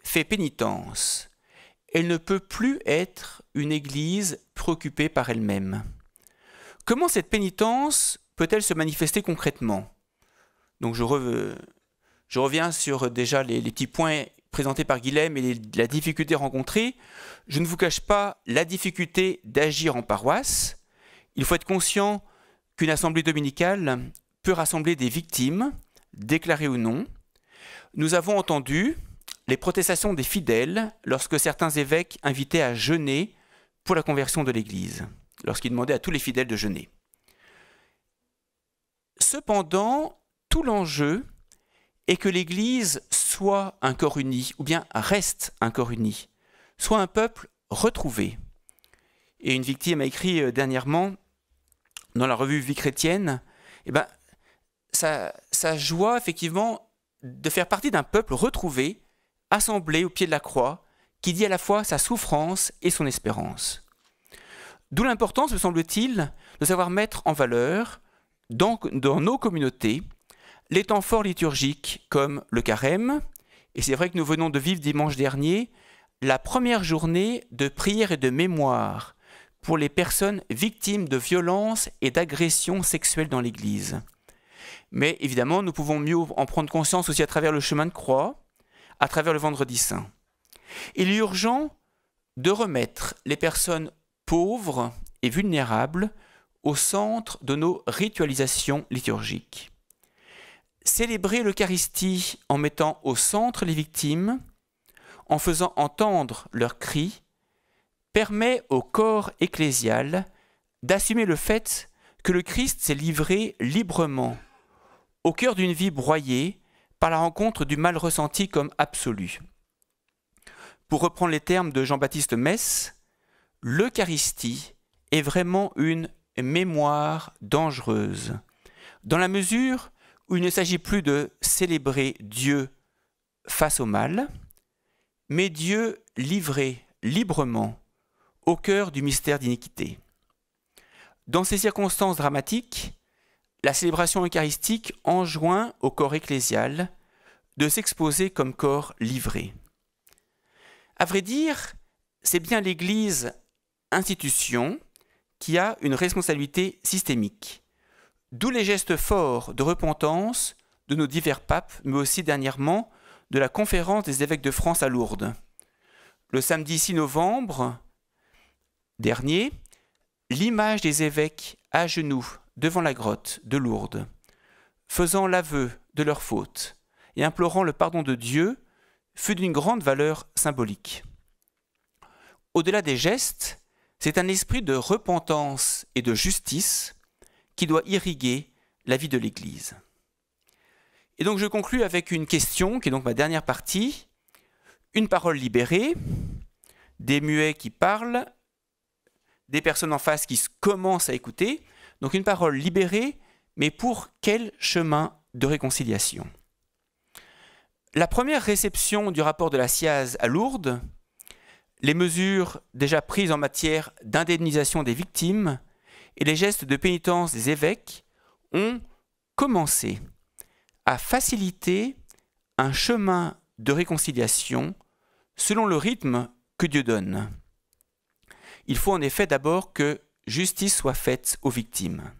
fait pénitence. Elle ne peut plus être une Église préoccupée par elle-même. Comment cette pénitence peut-elle se manifester concrètement ? Donc je reviens sur déjà les petits points présentés par Guilhem et la difficulté rencontrée. Je ne vous cache pas la difficulté d'agir en paroisse. Il faut être conscient qu'une assemblée dominicale peut rassembler des victimes, déclarées ou non. Nous avons entendu les protestations des fidèles lorsque certains évêques invitaient à jeûner pour la conversion de l'Église, lorsqu'ils demandaient à tous les fidèles de jeûner. Cependant, tout l'enjeu est que l'Église soit un corps uni, ou bien reste un corps uni, soit un peuple retrouvé. Et une victime a écrit dernièrement dans la revue Vie chrétienne, sa joie effectivement de faire partie d'un peuple retrouvé, assemblé au pied de la croix, qui dit à la fois sa souffrance et son espérance. D'où l'importance, me semble-t-il, de savoir mettre en valeur dans nos communautés les temps forts liturgiques comme le carême, et c'est vrai que nous venons de vivre dimanche dernier la première journée de prière et de mémoire pour les personnes victimes de violences et d'agressions sexuelles dans l'Église. Mais évidemment, nous pouvons mieux en prendre conscience aussi à travers le chemin de croix, à travers le vendredi saint. Il est urgent de remettre les personnes pauvres et vulnérables au centre de nos ritualisations liturgiques. Célébrer l'Eucharistie en mettant au centre les victimes, en faisant entendre leurs cris, permet au corps ecclésial d'assumer le fait que le Christ s'est livré librement au cœur d'une vie broyée par la rencontre du mal ressenti comme absolu. Pour reprendre les termes de Jean-Baptiste Metz, l'Eucharistie est vraiment une mémoire dangereuse, dans la mesure où il ne s'agit plus de célébrer Dieu face au mal, mais Dieu livré librement au cœur du mystère d'iniquité. Dans ces circonstances dramatiques, la célébration eucharistique enjoint au corps ecclésial de s'exposer comme corps livré. À vrai dire, c'est bien l'Église institution qui a une responsabilité systémique, d'où les gestes forts de repentance de nos divers papes, mais aussi dernièrement de la conférence des évêques de France à Lourdes. Le samedi 6 novembre dernier, l'image des évêques à genoux devant la grotte de Lourdes, faisant l'aveu de leurs fautes et implorant le pardon de Dieu, fut d'une grande valeur symbolique. Au-delà des gestes, c'est un esprit de repentance et de justice qui doit irriguer la vie de l'Église. Et donc je conclus avec une question, qui est donc ma dernière partie. Une parole libérée, des muets qui parlent, des personnes en face qui commencent à écouter. Donc une parole libérée, mais pour quel chemin de réconciliation ? La première réception du rapport de la SIAZ à Lourdes, les mesures déjà prises en matière d'indemnisation des victimes et les gestes de pénitence des évêques ont commencé à faciliter un chemin de réconciliation selon le rythme que Dieu donne. Il faut en effet d'abord que justice soit faite aux victimes.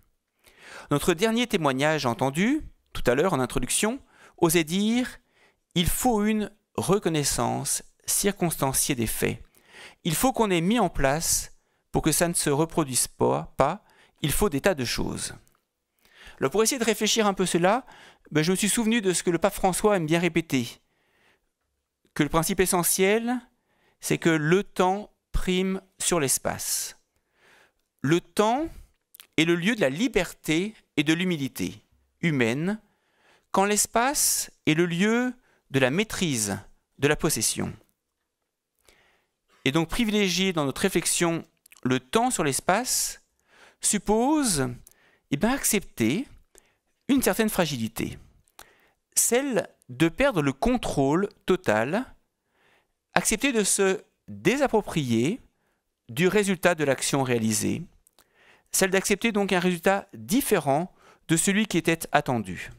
Notre dernier témoignage entendu, tout à l'heure en introduction, osait dire « Il faut une reconnaissance circonstanciée des faits. Il faut qu'on ait mis en place, pour que ça ne se reproduise pas, il faut des tas de choses. » Alors pour essayer de réfléchir un peu cela, je me suis souvenu de ce que le pape François aime bien répéter, que le principe essentiel, c'est que le temps prime sur l'espace. Le temps est le lieu de la liberté et de l'humilité humaine, quand l'espace est le lieu de la maîtrise de la possession. Et donc privilégier dans notre réflexion le temps sur l'espace suppose accepter une certaine fragilité, celle de perdre le contrôle total, accepter de se désapproprier du résultat de l'action réalisée, celle d'accepter donc un résultat différent de celui qui était attendu.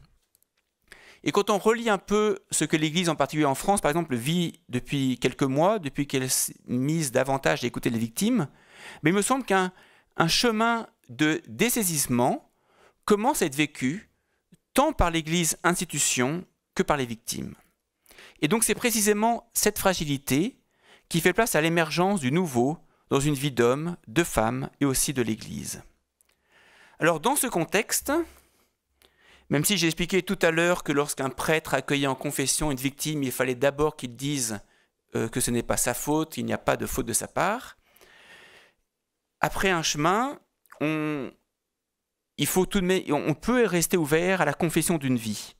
Et quand on relit un peu ce que l'Église, en particulier en France, par exemple, vit depuis quelques mois, depuis qu'elle s'est mise davantage à écouter les victimes, mais il me semble qu'un chemin de dessaisissement commence à être vécu tant par l'Église institution que par les victimes. Et donc c'est précisément cette fragilité qui fait place à l'émergence du nouveau dans une vie d'homme, de femme et aussi de l'Église. Alors dans ce contexte, même si j'ai expliqué tout à l'heure que lorsqu'un prêtre accueillait en confession une victime, il fallait d'abord qu'il dise que ce n'est pas sa faute, il n'y a pas de faute de sa part. Après un chemin, on peut rester ouvert à la confession d'une vie.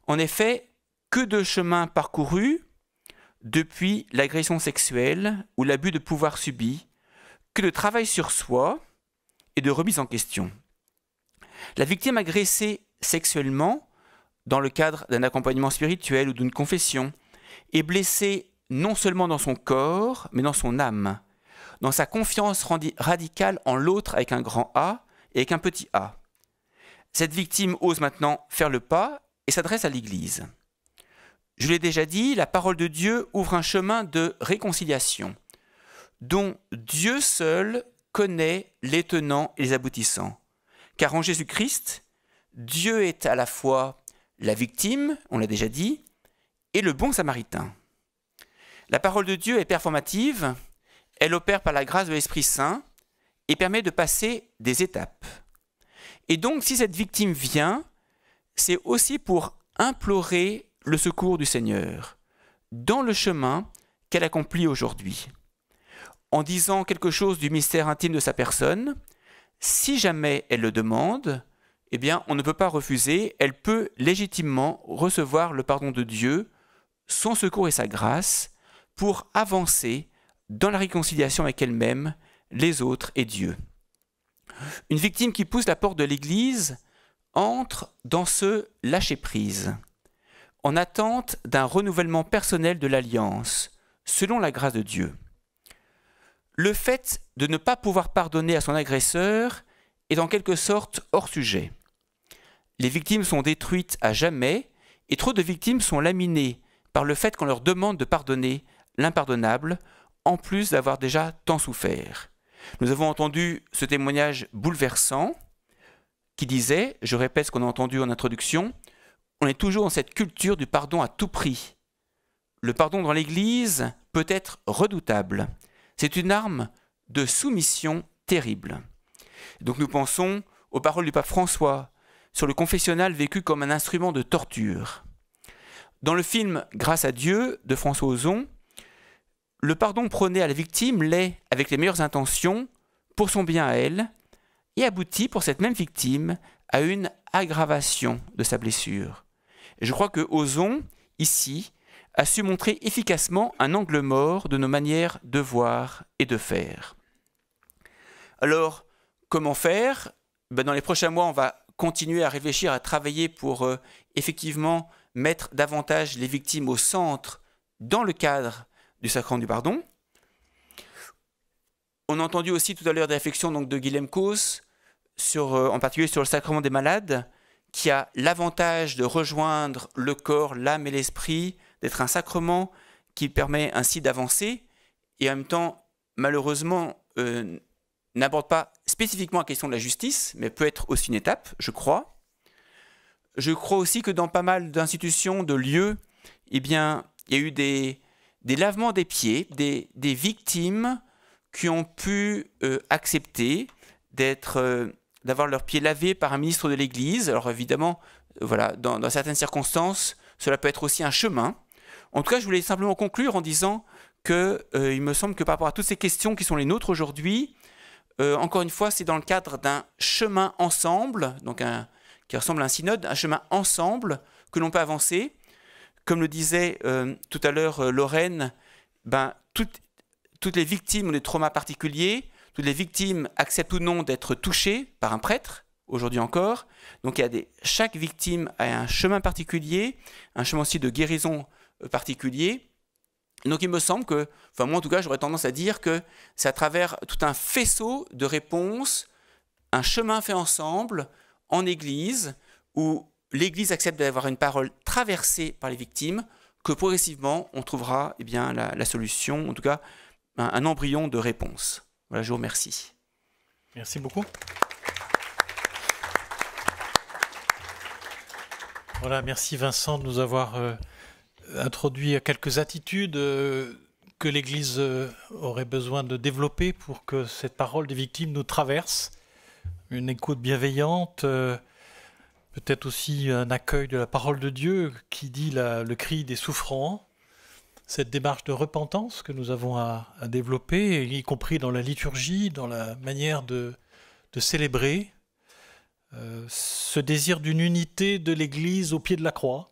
En effet, que de chemins parcourus depuis l'agression sexuelle ou l'abus de pouvoir subi, que de travail sur soi et de remise en question. La victime agressée sexuellement, dans le cadre d'un accompagnement spirituel ou d'une confession, est blessée non seulement dans son corps, mais dans son âme, dans sa confiance radicale en l'autre avec un grand A et avec un petit a. Cette victime ose maintenant faire le pas et s'adresse à l'Église. Je l'ai déjà dit, la parole de Dieu ouvre un chemin de réconciliation, dont Dieu seul connaît les tenants et les aboutissants. Car en Jésus-Christ, Dieu est à la fois la victime, on l'a déjà dit, et le bon samaritain. La parole de Dieu est performative, elle opère par la grâce de l'Esprit Saint et permet de passer des étapes. Et donc, si cette victime vient, c'est aussi pour implorer le secours du Seigneur dans le chemin qu'elle accomplit aujourd'hui. En disant quelque chose du mystère intime de sa personne, si jamais elle le demande, eh bien, on ne peut pas refuser, elle peut légitimement recevoir le pardon de Dieu, son secours et sa grâce, pour avancer dans la réconciliation avec elle-même, les autres et Dieu. Une victime qui pousse la porte de l'Église entre dans ce lâcher-prise, en attente d'un renouvellement personnel de l'alliance, selon la grâce de Dieu. Le fait de ne pas pouvoir pardonner à son agresseur est en quelque sorte hors sujet. Les victimes sont détruites à jamais et trop de victimes sont laminées par le fait qu'on leur demande de pardonner l'impardonnable, en plus d'avoir déjà tant souffert. Nous avons entendu ce témoignage bouleversant qui disait, je répète ce qu'on a entendu en introduction, on est toujours dans cette culture du pardon à tout prix. Le pardon dans l'Église peut être redoutable. C'est une arme de soumission terrible. Donc nous pensons aux paroles du pape François sur le confessionnal vécu comme un instrument de torture. Dans le film Grâce à Dieu de François Ozon, le pardon prôné à la victime l'est avec les meilleures intentions pour son bien à elle et aboutit pour cette même victime à une aggravation de sa blessure. Et je crois que Ozon, ici, a su montrer efficacement un angle mort de nos manières de voir et de faire. Alors, comment faire ? Dans les prochains mois, on va continuer à réfléchir, à travailler pour effectivement mettre davantage les victimes au centre dans le cadre du sacrement du pardon. On a entendu aussi tout à l'heure des réflexions donc, de Guilhem Causse, en particulier sur le sacrement des malades, qui a l'avantage de rejoindre le corps, l'âme et l'esprit, d'être un sacrement qui permet ainsi d'avancer, et en même temps, malheureusement, n'aborde pas spécifiquement la question de la justice, mais peut être aussi une étape, je crois. Je crois aussi que dans pas mal d'institutions, de lieux, eh bien, il y a eu des lavements des pieds, des victimes qui ont pu accepter d'avoir leurs pieds lavés par un ministre de l'Église. Alors évidemment, voilà, dans certaines circonstances, cela peut être aussi un chemin. En tout cas, je voulais simplement conclure en disant qu'il me semble que par rapport à toutes ces questions qui sont les nôtres aujourd'hui, encore une fois, c'est dans le cadre d'un chemin ensemble, donc qui ressemble à un synode, un chemin ensemble que l'on peut avancer. Comme le disait tout à l'heure Lorraine, toutes les victimes ont des traumas particuliers, toutes les victimes acceptent ou non d'être touchées par un prêtre, aujourd'hui encore. Donc chaque victime a un chemin particulier, un chemin aussi de guérison particulier. Donc il me semble que, enfin moi en tout cas j'aurais tendance à dire que c'est à travers tout un faisceau de réponses, un chemin fait ensemble en Église, où l'Église accepte d'avoir une parole traversée par les victimes, que progressivement on trouvera la solution, en tout cas un embryon de réponse. Voilà, je vous remercie. Merci beaucoup. Voilà, merci Vincent de nous avoir introduit à quelques attitudes que l'Église aurait besoin de développer pour que cette parole des victimes nous traverse. Une écoute bienveillante, peut-être aussi un accueil de la parole de Dieu qui dit le cri des souffrants, cette démarche de repentance que nous avons à développer, y compris dans la liturgie, dans la manière de célébrer, ce désir d'une unité de l'Église au pied de la croix.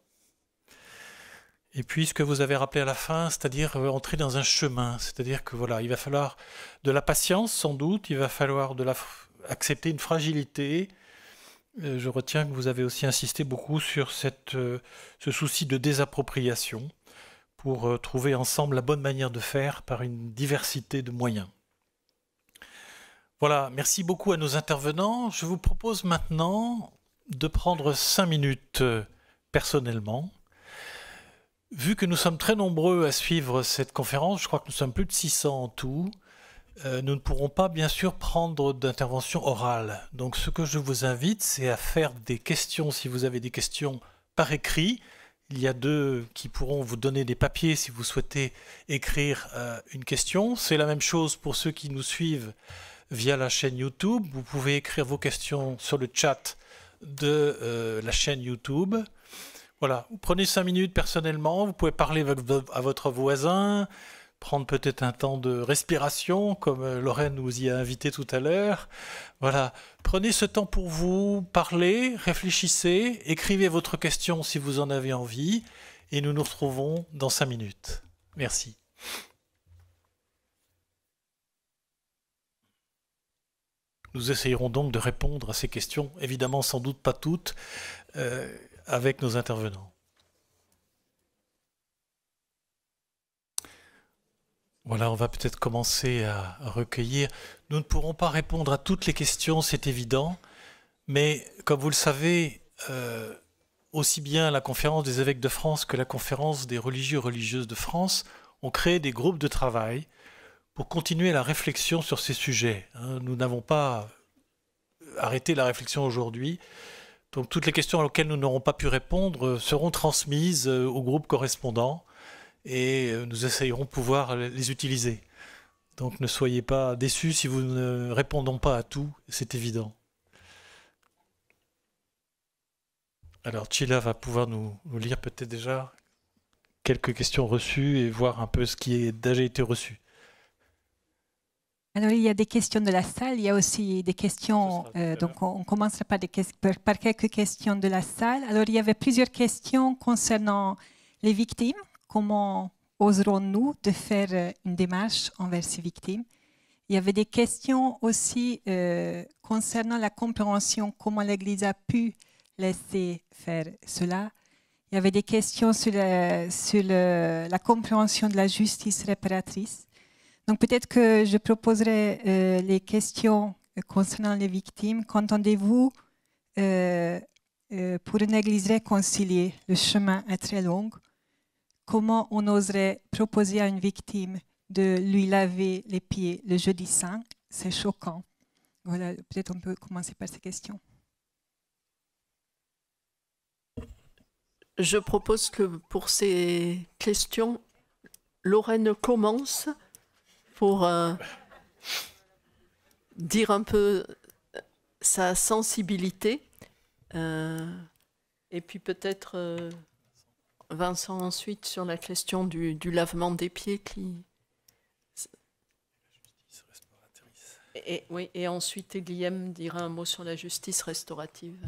Et puis ce que vous avez rappelé à la fin, c'est-à-dire entrer dans un chemin, c'est-à-dire que voilà, il va falloir de la patience sans doute, il va falloir accepter une fragilité. Je retiens que vous avez aussi insisté beaucoup sur ce souci de désappropriation pour trouver ensemble la bonne manière de faire par une diversité de moyens. Voilà, merci beaucoup à nos intervenants. Je vous propose maintenant de prendre 5 minutes personnellement. Vu que nous sommes très nombreux à suivre cette conférence, je crois que nous sommes plus de 600 en tout, nous ne pourrons pas bien sûr prendre d'intervention orale. Donc ce que je vous invite, c'est à faire des questions, si vous avez des questions par écrit. Il y a 2 qui pourront vous donner des papiers si vous souhaitez écrire une question. C'est la même chose pour ceux qui nous suivent via la chaîne YouTube. Vous pouvez écrire vos questions sur le chat de la chaîne YouTube. Voilà, vous prenez 5 minutes personnellement, vous pouvez parler à votre voisin, prendre peut-être un temps de respiration, comme Lorraine nous y a invité tout à l'heure. Voilà, prenez ce temps pour vous, parlez, réfléchissez, écrivez votre question si vous en avez envie, et nous nous retrouvons dans 5 minutes. Merci. Nous essayerons donc de répondre à ces questions, évidemment sans doute pas toutes, avec nos intervenants. Voilà, on va peut-être commencer à recueillir. Nous ne pourrons pas répondre à toutes les questions, c'est évident, mais comme vous le savez, aussi bien la conférence des évêques de France que la conférence des religieux et religieuses de France ont créé des groupes de travail pour continuer la réflexion sur ces sujets. Nous n'avons pas arrêté la réflexion aujourd'hui, donc toutes les questions auxquelles nous n'aurons pas pu répondre seront transmises aux groupes correspondants, et nous essayerons de pouvoir les utiliser. Donc ne soyez pas déçus si vous ne répondons pas à tout, c'est évident. Alors Chila va pouvoir nous lire peut-être déjà quelques questions reçues et voir un peu ce qui a déjà été reçu. Alors, il y a des questions de la salle, il y a aussi des questions, donc on commencera par quelques questions de la salle. Alors, il y avait plusieurs questions concernant les victimes. Comment oserons-nous de faire une démarche envers ces victimes? Il y avait des questions aussi concernant la compréhension, comment l'Église a pu laisser faire cela. Il y avait des questions sur la compréhension de la justice réparatrice. Donc peut-être que je proposerai les questions concernant les victimes. Qu'entendez-vous pour une Église réconciliée? Le chemin est très long. Comment on oserait proposer à une victime de lui laver les pieds le jeudi saint? C'est choquant. Voilà, peut-être on peut commencer par ces questions. Je propose que pour ces questions, Lorraine commence pour dire un peu sa sensibilité. Et puis peut-être Vincent ensuite sur la question du lavement des pieds. Et ensuite Guillaume dira un mot sur la justice restaurative.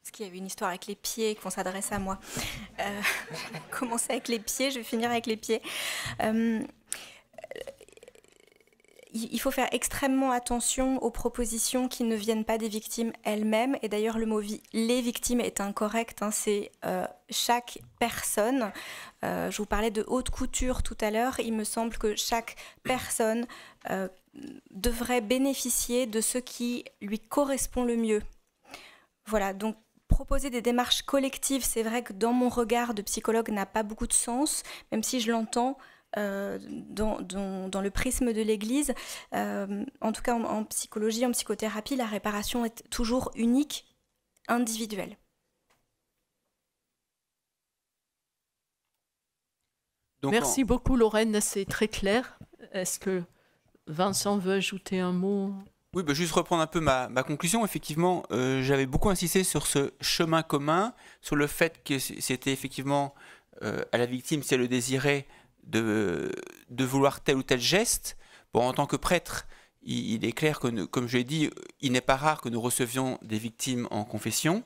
Parce qu'il y avait une histoire avec les pieds, qu'on s'adresse à moi. Commencer avec les pieds, je vais finir avec les pieds. Il faut faire extrêmement attention aux propositions qui ne viennent pas des victimes elles-mêmes. Et d'ailleurs, le mot « les victimes » est incorrect. C'est chaque personne. Je vous parlais de haute couture tout à l'heure. Il me semble que chaque personne devrait bénéficier de ce qui lui correspond le mieux. Voilà, donc proposer des démarches collectives, c'est vrai que dans mon regard de psychologue, n'a pas beaucoup de sens, même si je l'entends dans le prisme de l'Église. En tout cas, en psychologie, en psychothérapie, la réparation est toujours unique, individuelle. Donc, merci beaucoup Lorraine, c'est très clair. Est-ce que Vincent veut ajouter un mot ? Oui, juste reprendre un peu ma conclusion. Effectivement, j'avais beaucoup insisté sur ce chemin commun, sur le fait que c'était effectivement à la victime, si elle le désirait, de vouloir tel ou tel geste. Bon, en tant que prêtre, il est clair que, comme je l'ai dit, il n'est pas rare que nous recevions des victimes en confession.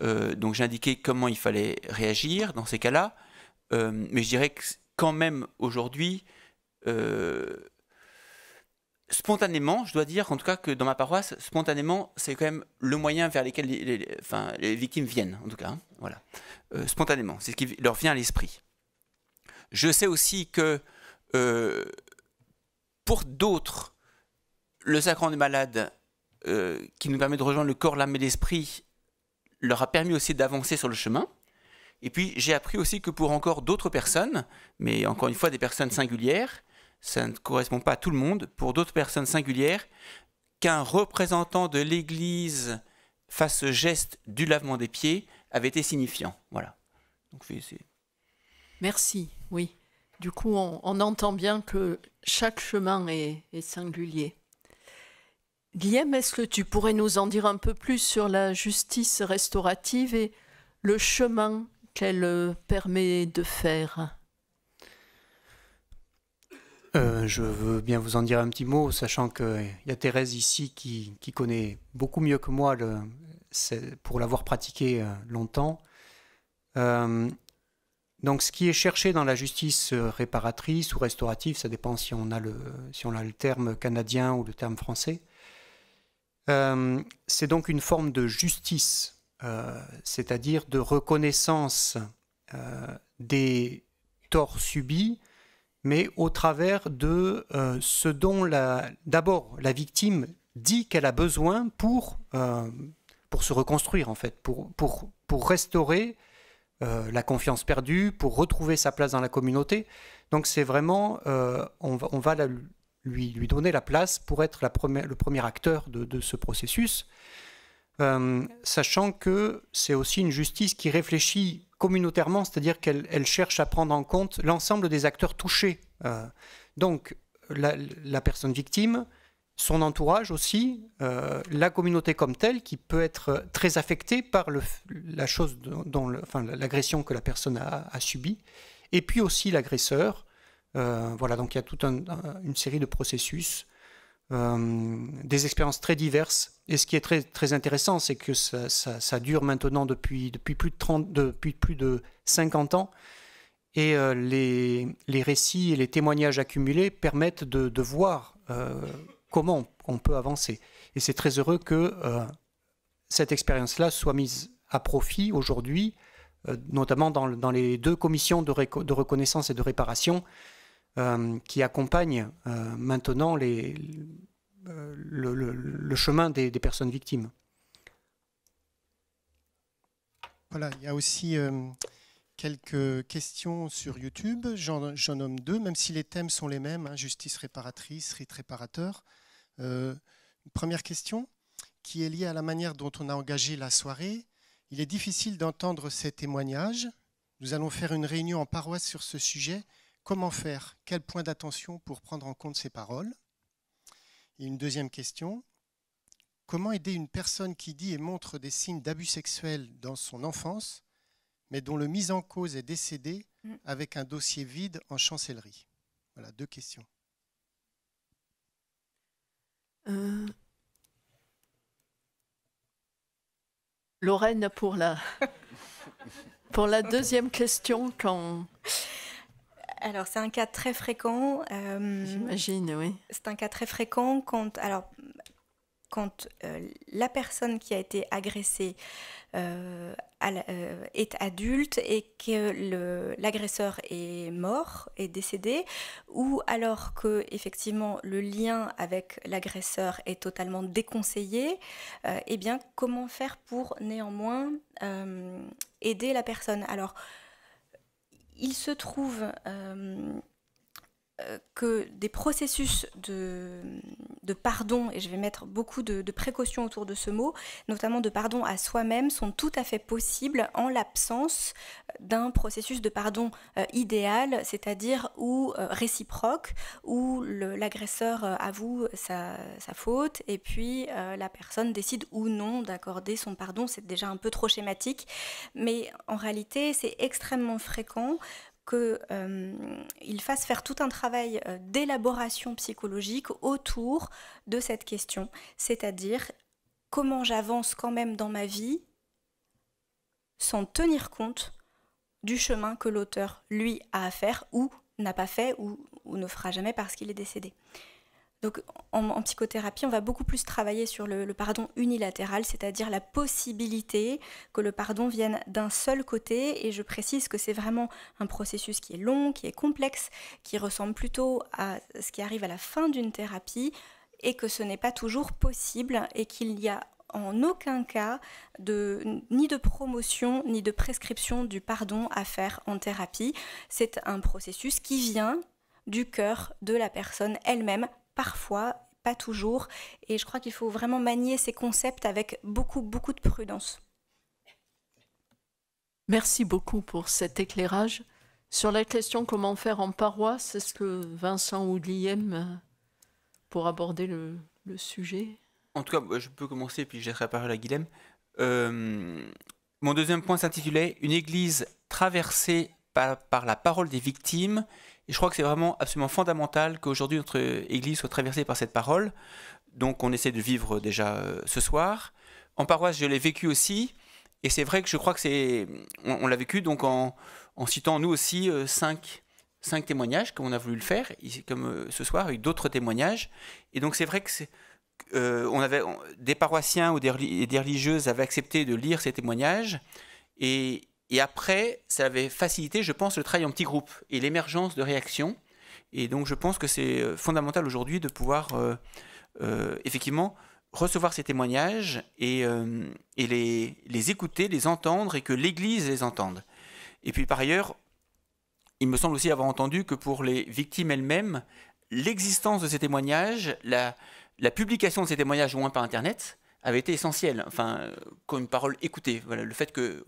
Donc j'ai indiqué comment il fallait réagir dans ces cas-là. Mais je dirais que quand même aujourd'hui, spontanément, je dois dire en tout cas que dans ma paroisse, spontanément, c'est quand même le moyen vers lequel les victimes viennent, en tout cas. Voilà. Spontanément, c'est ce qui leur vient à l'esprit. Je sais aussi que pour d'autres, le sacrement des malades, qui nous permet de rejoindre le corps, l'âme et l'esprit, leur a permis aussi d'avancer sur le chemin. Et puis j'ai appris aussi que pour encore d'autres personnes, mais encore une fois des personnes singulières, ça ne correspond pas à tout le monde, pour d'autres personnes singulières, qu'un représentant de l'Église fasse ce geste du lavement des pieds avait été signifiant. Voilà. Donc, merci, oui. Du coup, on entend bien que chaque chemin est singulier. Guillaume, est-ce que tu pourrais nous en dire un peu plus sur la justice restaurative et le chemin qu'elle permet de faire ? Je veux bien vous en dire un petit mot, sachant qu'il y a Thérèse ici qui connaît beaucoup mieux que moi pour l'avoir pratiqué longtemps. Donc ce qui est cherché dans la justice réparatrice ou restaurative, ça dépend si on a le terme canadien ou le terme français, c'est donc une forme de justice, c'est-à-dire de reconnaissance des torts subis, mais au travers de ce dont d'abord la victime dit qu'elle a besoin pour se reconstruire, en fait, pour restaurer la confiance perdue, pour retrouver sa place dans la communauté. Donc c'est vraiment, on va lui donner la place pour être le premier acteur de ce processus, sachant que c'est aussi une justice qui réfléchit communautairement, c'est-à-dire qu'elle cherche à prendre en compte l'ensemble des acteurs touchés. Donc la personne victime, son entourage aussi, la communauté comme telle, qui peut être très affectée par l'agression que la personne a subie, et puis aussi l'agresseur. Voilà, donc il y a toute une série de processus, des expériences très diverses. Et ce qui est très, très intéressant, c'est que ça dure maintenant depuis plus de 50 ans. Et les récits et les témoignages accumulés permettent de voir comment on peut avancer. Et c'est très heureux que cette expérience-là soit mise à profit aujourd'hui, notamment dans les 2 commissions de reconnaissance et de réparation qui accompagnent maintenant le chemin des personnes victimes. Voilà, il y a aussi quelques questions sur YouTube. J'en nomme 2, même si les thèmes sont les mêmes, hein, justice réparatrice, rite réparateur. Première question, qui est liée à la manière dont on a engagé la soirée. Il est difficile d'entendre ces témoignages. Nous allons faire une réunion en paroisse sur ce sujet. Comment faire? Quel point d'attention pour prendre en compte ces paroles? Et une deuxième question. Comment aider une personne qui dit et montre des signes d'abus sexuels dans son enfance, mais dont le mis en cause est décédé avec un dossier vide en chancellerie? Voilà, 2 questions. Lorraine, pour la deuxième question, quand... Alors, c'est un cas très fréquent. J'imagine, oui. C'est un cas très fréquent quand la personne qui a été agressée est adulte et que l'agresseur est mort, est décédé, ou alors que effectivement le lien avec l'agresseur est totalement déconseillé, eh bien comment faire pour néanmoins aider la personne? Alors il se trouve que des processus de pardon, et je vais mettre beaucoup de précautions autour de ce mot, notamment de pardon à soi-même, sont tout à fait possibles en l'absence d'un processus de pardon idéal, c'est-à-dire où réciproque, où l'agresseur avoue sa faute et puis la personne décide ou non d'accorder son pardon. C'est déjà un peu trop schématique, mais en réalité c'est extrêmement fréquent qu'il fasse faire tout un travail d'élaboration psychologique autour de cette question, c'est-à-dire comment j'avance quand même dans ma vie sans tenir compte du chemin que l'auteur, lui, a à faire ou n'a pas fait ou ne fera jamais parce qu'il est décédé. Donc en psychothérapie, on va beaucoup plus travailler sur le pardon unilatéral, c'est-à-dire la possibilité que le pardon vienne d'un seul côté. Et je précise que c'est vraiment un processus qui est long, qui est complexe, qui ressemble plutôt à ce qui arrive à la fin d'une thérapie et que ce n'est pas toujours possible et qu'il n'y a en aucun cas ni de promotion ni de prescription du pardon à faire en thérapie. C'est un processus qui vient du cœur de la personne elle-même, parfois, pas toujours, et je crois qu'il faut vraiment manier ces concepts avec beaucoup de prudence. Merci beaucoup pour cet éclairage. Sur la question comment faire en paroisse, est-ce que Vincent ou Guillaume, pour aborder le sujet? En tout cas, je peux commencer, puis je laisserai la parole à Guillaume. Mon deuxième point s'intitulait « Une église traversée par la parole des victimes Et je crois que c'est vraiment absolument fondamental qu'aujourd'hui notre Église soit traversée par cette parole. Donc on essaie de vivre déjà ce soir. En paroisse, je l'ai vécu aussi. Et c'est vrai que je crois que c'est... On l'a vécu donc en citant nous aussi 5 témoignages, comme on a voulu le faire, comme ce soir, avec d'autres témoignages. Et donc c'est vrai que des paroissiens ou des religieuses avaient accepté de lire ces témoignages. Et après, ça avait facilité, je pense, le travail en petits groupes et l'émergence de réactions. Et donc je pense que c'est fondamental aujourd'hui de pouvoir effectivement recevoir ces témoignages et les écouter, les entendre et que l'Église les entende. Et puis par ailleurs, il me semble aussi avoir entendu que pour les victimes elles-mêmes, l'existence de ces témoignages, la publication de ces témoignages, au moins par Internet, avait été essentielle, enfin, comme une parole écoutée. Voilà, le fait que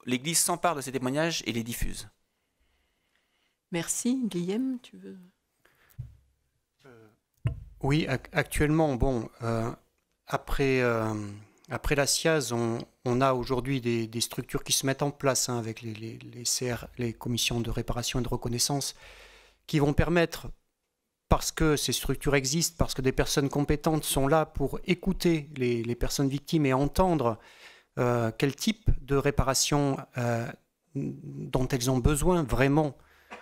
l'Église s'empare de ces témoignages et les diffuse. Merci. Guillaume, tu veux... Oui, actuellement, bon, après la SIAZ, on a aujourd'hui des structures qui se mettent en place avec les commissions de réparation et de reconnaissance, qui vont permettre, parce que ces structures existent, parce que des personnes compétentes sont là pour écouter les personnes victimes et entendre quel type de réparation dont elles ont besoin vraiment,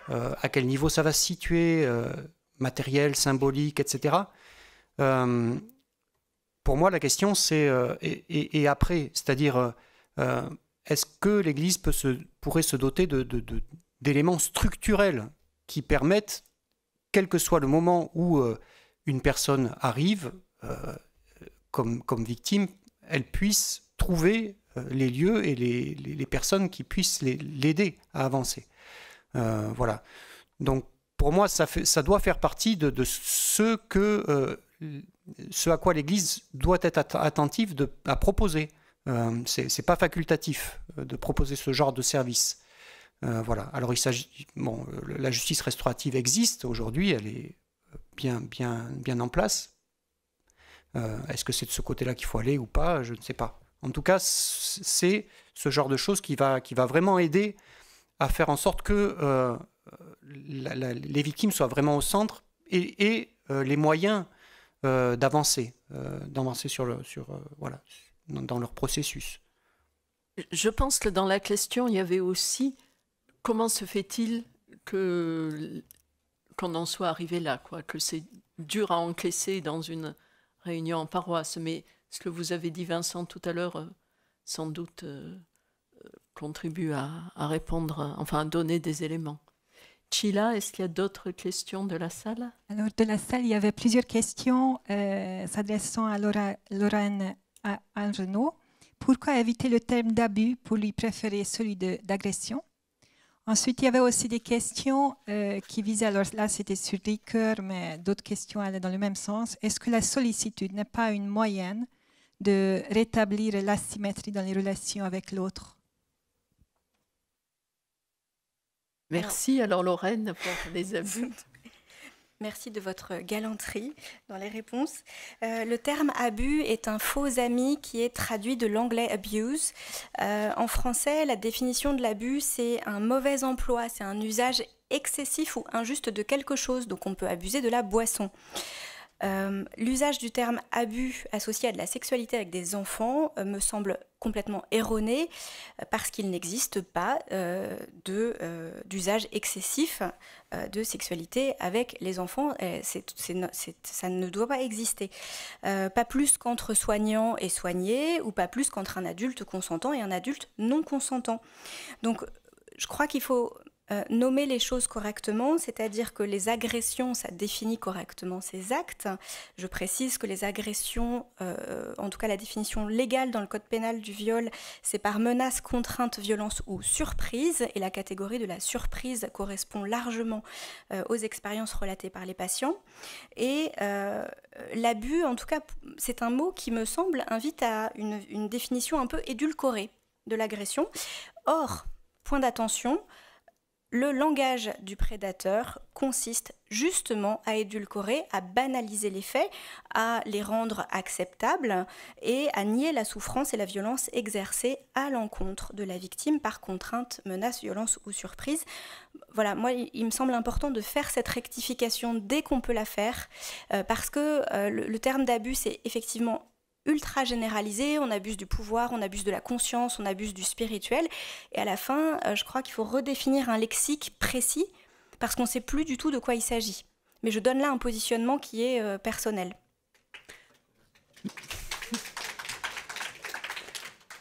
à quel niveau ça va se situer, matériel, symbolique, etc. Pour moi, la question, c'est et après, c'est-à-dire, est-ce que l'Église pourrait se doter d'éléments structurels qui permettent, quel que soit le moment où une personne arrive comme victime, elle puisse trouver les lieux et les personnes qui puissent l'aider à avancer. Voilà. Donc, pour moi, ça doit faire partie de ce à quoi l'Église doit être attentive à proposer. C'est pas facultatif de proposer ce genre de service. Voilà. Alors il s'agit, bon, la justice restaurative existe aujourd'hui, elle est bien en place. Est-ce que c'est de ce côté-là qu'il faut aller ou pas? Je ne sais pas. En tout cas, c'est ce genre de choses qui va vraiment aider à faire en sorte que les victimes soient vraiment au centre et les moyens d'avancer voilà, dans leur processus. Je pense que dans la question, il y avait aussi comment se fait-il qu'on en soit arrivé là, quoi, que c'est dur à encaisser dans une réunion en paroisse. Mais ce que vous avez dit, Vincent, tout à l'heure, sans doute contribue à répondre, enfin à donner des éléments. Chila, est-ce qu'il y a d'autres questions de la salle? Alors, de la salle, il y avait plusieurs questions s'adressant à Lorraine Angenot. Pourquoi éviter le terme d'abus pour lui préférer celui d'agression? Ensuite, il y avait aussi des questions qui visaient, alors là c'était sur Ricoeur, mais d'autres questions allaient dans le même sens. Est-ce que la sollicitude n'est pas une moyenne de rétablir l'asymétrie dans les relations avec l'autre? Merci alors Lorraine pour les abus. Merci de votre galanterie dans les réponses. Le terme abus est un faux ami qui est traduit de l'anglais abuse. En français, la définition de l'abus, c'est un mauvais emploi, c'est un usage excessif ou injuste de quelque chose. Donc on peut abuser de la boisson. L'usage du terme abus associé à de la sexualité avec des enfants me semble complètement erroné parce qu'il n'existe pas d'usage excessif de sexualité avec les enfants. Ça ne doit pas exister. Pas plus qu'entre soignants et soignés ou pas plus qu'entre un adulte consentant et un adulte non consentant. Donc je crois qu'il faut nommer les choses correctement, c'est-à-dire que les agressions, ça définit correctement ces actes. Je précise que les agressions, en tout cas la définition légale dans le code pénal du viol, c'est par menace, contrainte, violence ou surprise, et la catégorie de la surprise correspond largement aux expériences relatées par les patients. Et l'abus, en tout cas, c'est un mot qui me semble invite à une définition un peu édulcorée de l'agression. Or, point d'attention, le langage du prédateur consiste justement à édulcorer, à banaliser les faits, à les rendre acceptables et à nier la souffrance et la violence exercées à l'encontre de la victime par contrainte, menace, violence ou surprise. Voilà, moi, il me semble important de faire cette rectification dès qu'on peut la faire, parce que le terme d'abus, c'est effectivement ultra généralisé, on abuse du pouvoir, on abuse de la conscience, on abuse du spirituel, et à la fin, je crois qu'il faut redéfinir un lexique précis, parce qu'on ne sait plus du tout de quoi il s'agit. Mais je donne là un positionnement qui est personnel.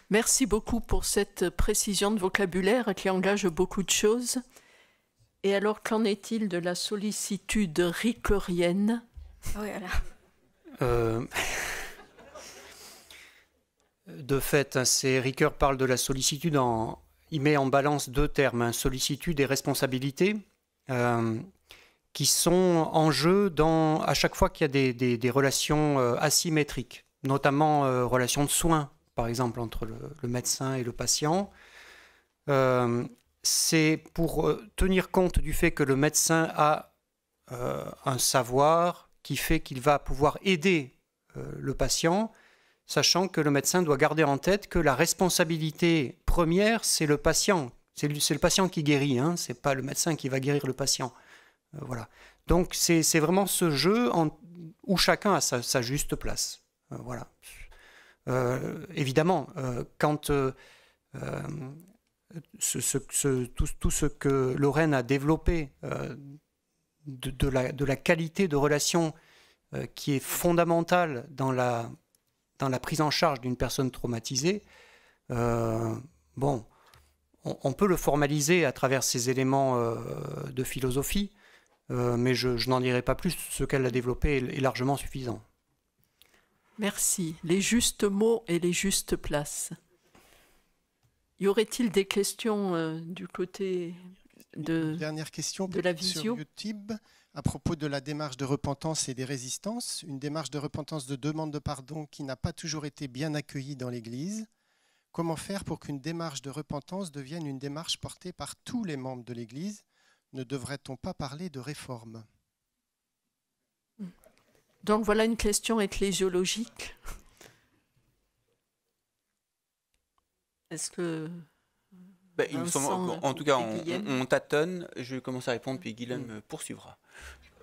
Merci beaucoup pour cette précision de vocabulaire qui engage beaucoup de choses. Et alors, qu'en est-il de la sollicitude ricoerienne? Oui, voilà. De fait, Ricoeur parle de la sollicitude, il met en balance deux termes, sollicitude et responsabilité, qui sont en jeu à chaque fois qu'il y a des relations asymétriques, notamment relations de soins, par exemple, entre le médecin et le patient. C'est pour tenir compte du fait que le médecin a un savoir qui fait qu'il va pouvoir aider le patient, sachant que le médecin doit garder en tête que la responsabilité première, c'est le patient. C'est le patient qui guérit, hein, ce n'est pas le médecin qui va guérir le patient. Voilà. Donc c'est vraiment ce jeu où chacun a sa juste place. Voilà. Évidemment, quand tout ce que Lorraine a développé de la qualité de relation qui est fondamentale dans la prise en charge d'une personne traumatisée, bon, on peut le formaliser à travers ces éléments de philosophie, mais je n'en dirai pas plus. Ce qu'elle a développé est largement suffisant. Merci. Les justes mots et les justes places. Y aurait-il des questions du côté de dernière question de la visio sur YouTube à propos de la démarche de repentance et des résistances. Une démarche de repentance de demande de pardon qui n'a pas toujours été bien accueillie dans l'Église. Comment faire pour qu'une démarche de repentance devienne une démarche portée par tous les membres de l'Église? Ne devrait-on pas parler de réforme? Donc voilà une question ecclésiologique. Est-ce que... Il me semble, en tout cas, on tâtonne. Je vais commencer à répondre, puis Guylaine me poursuivra.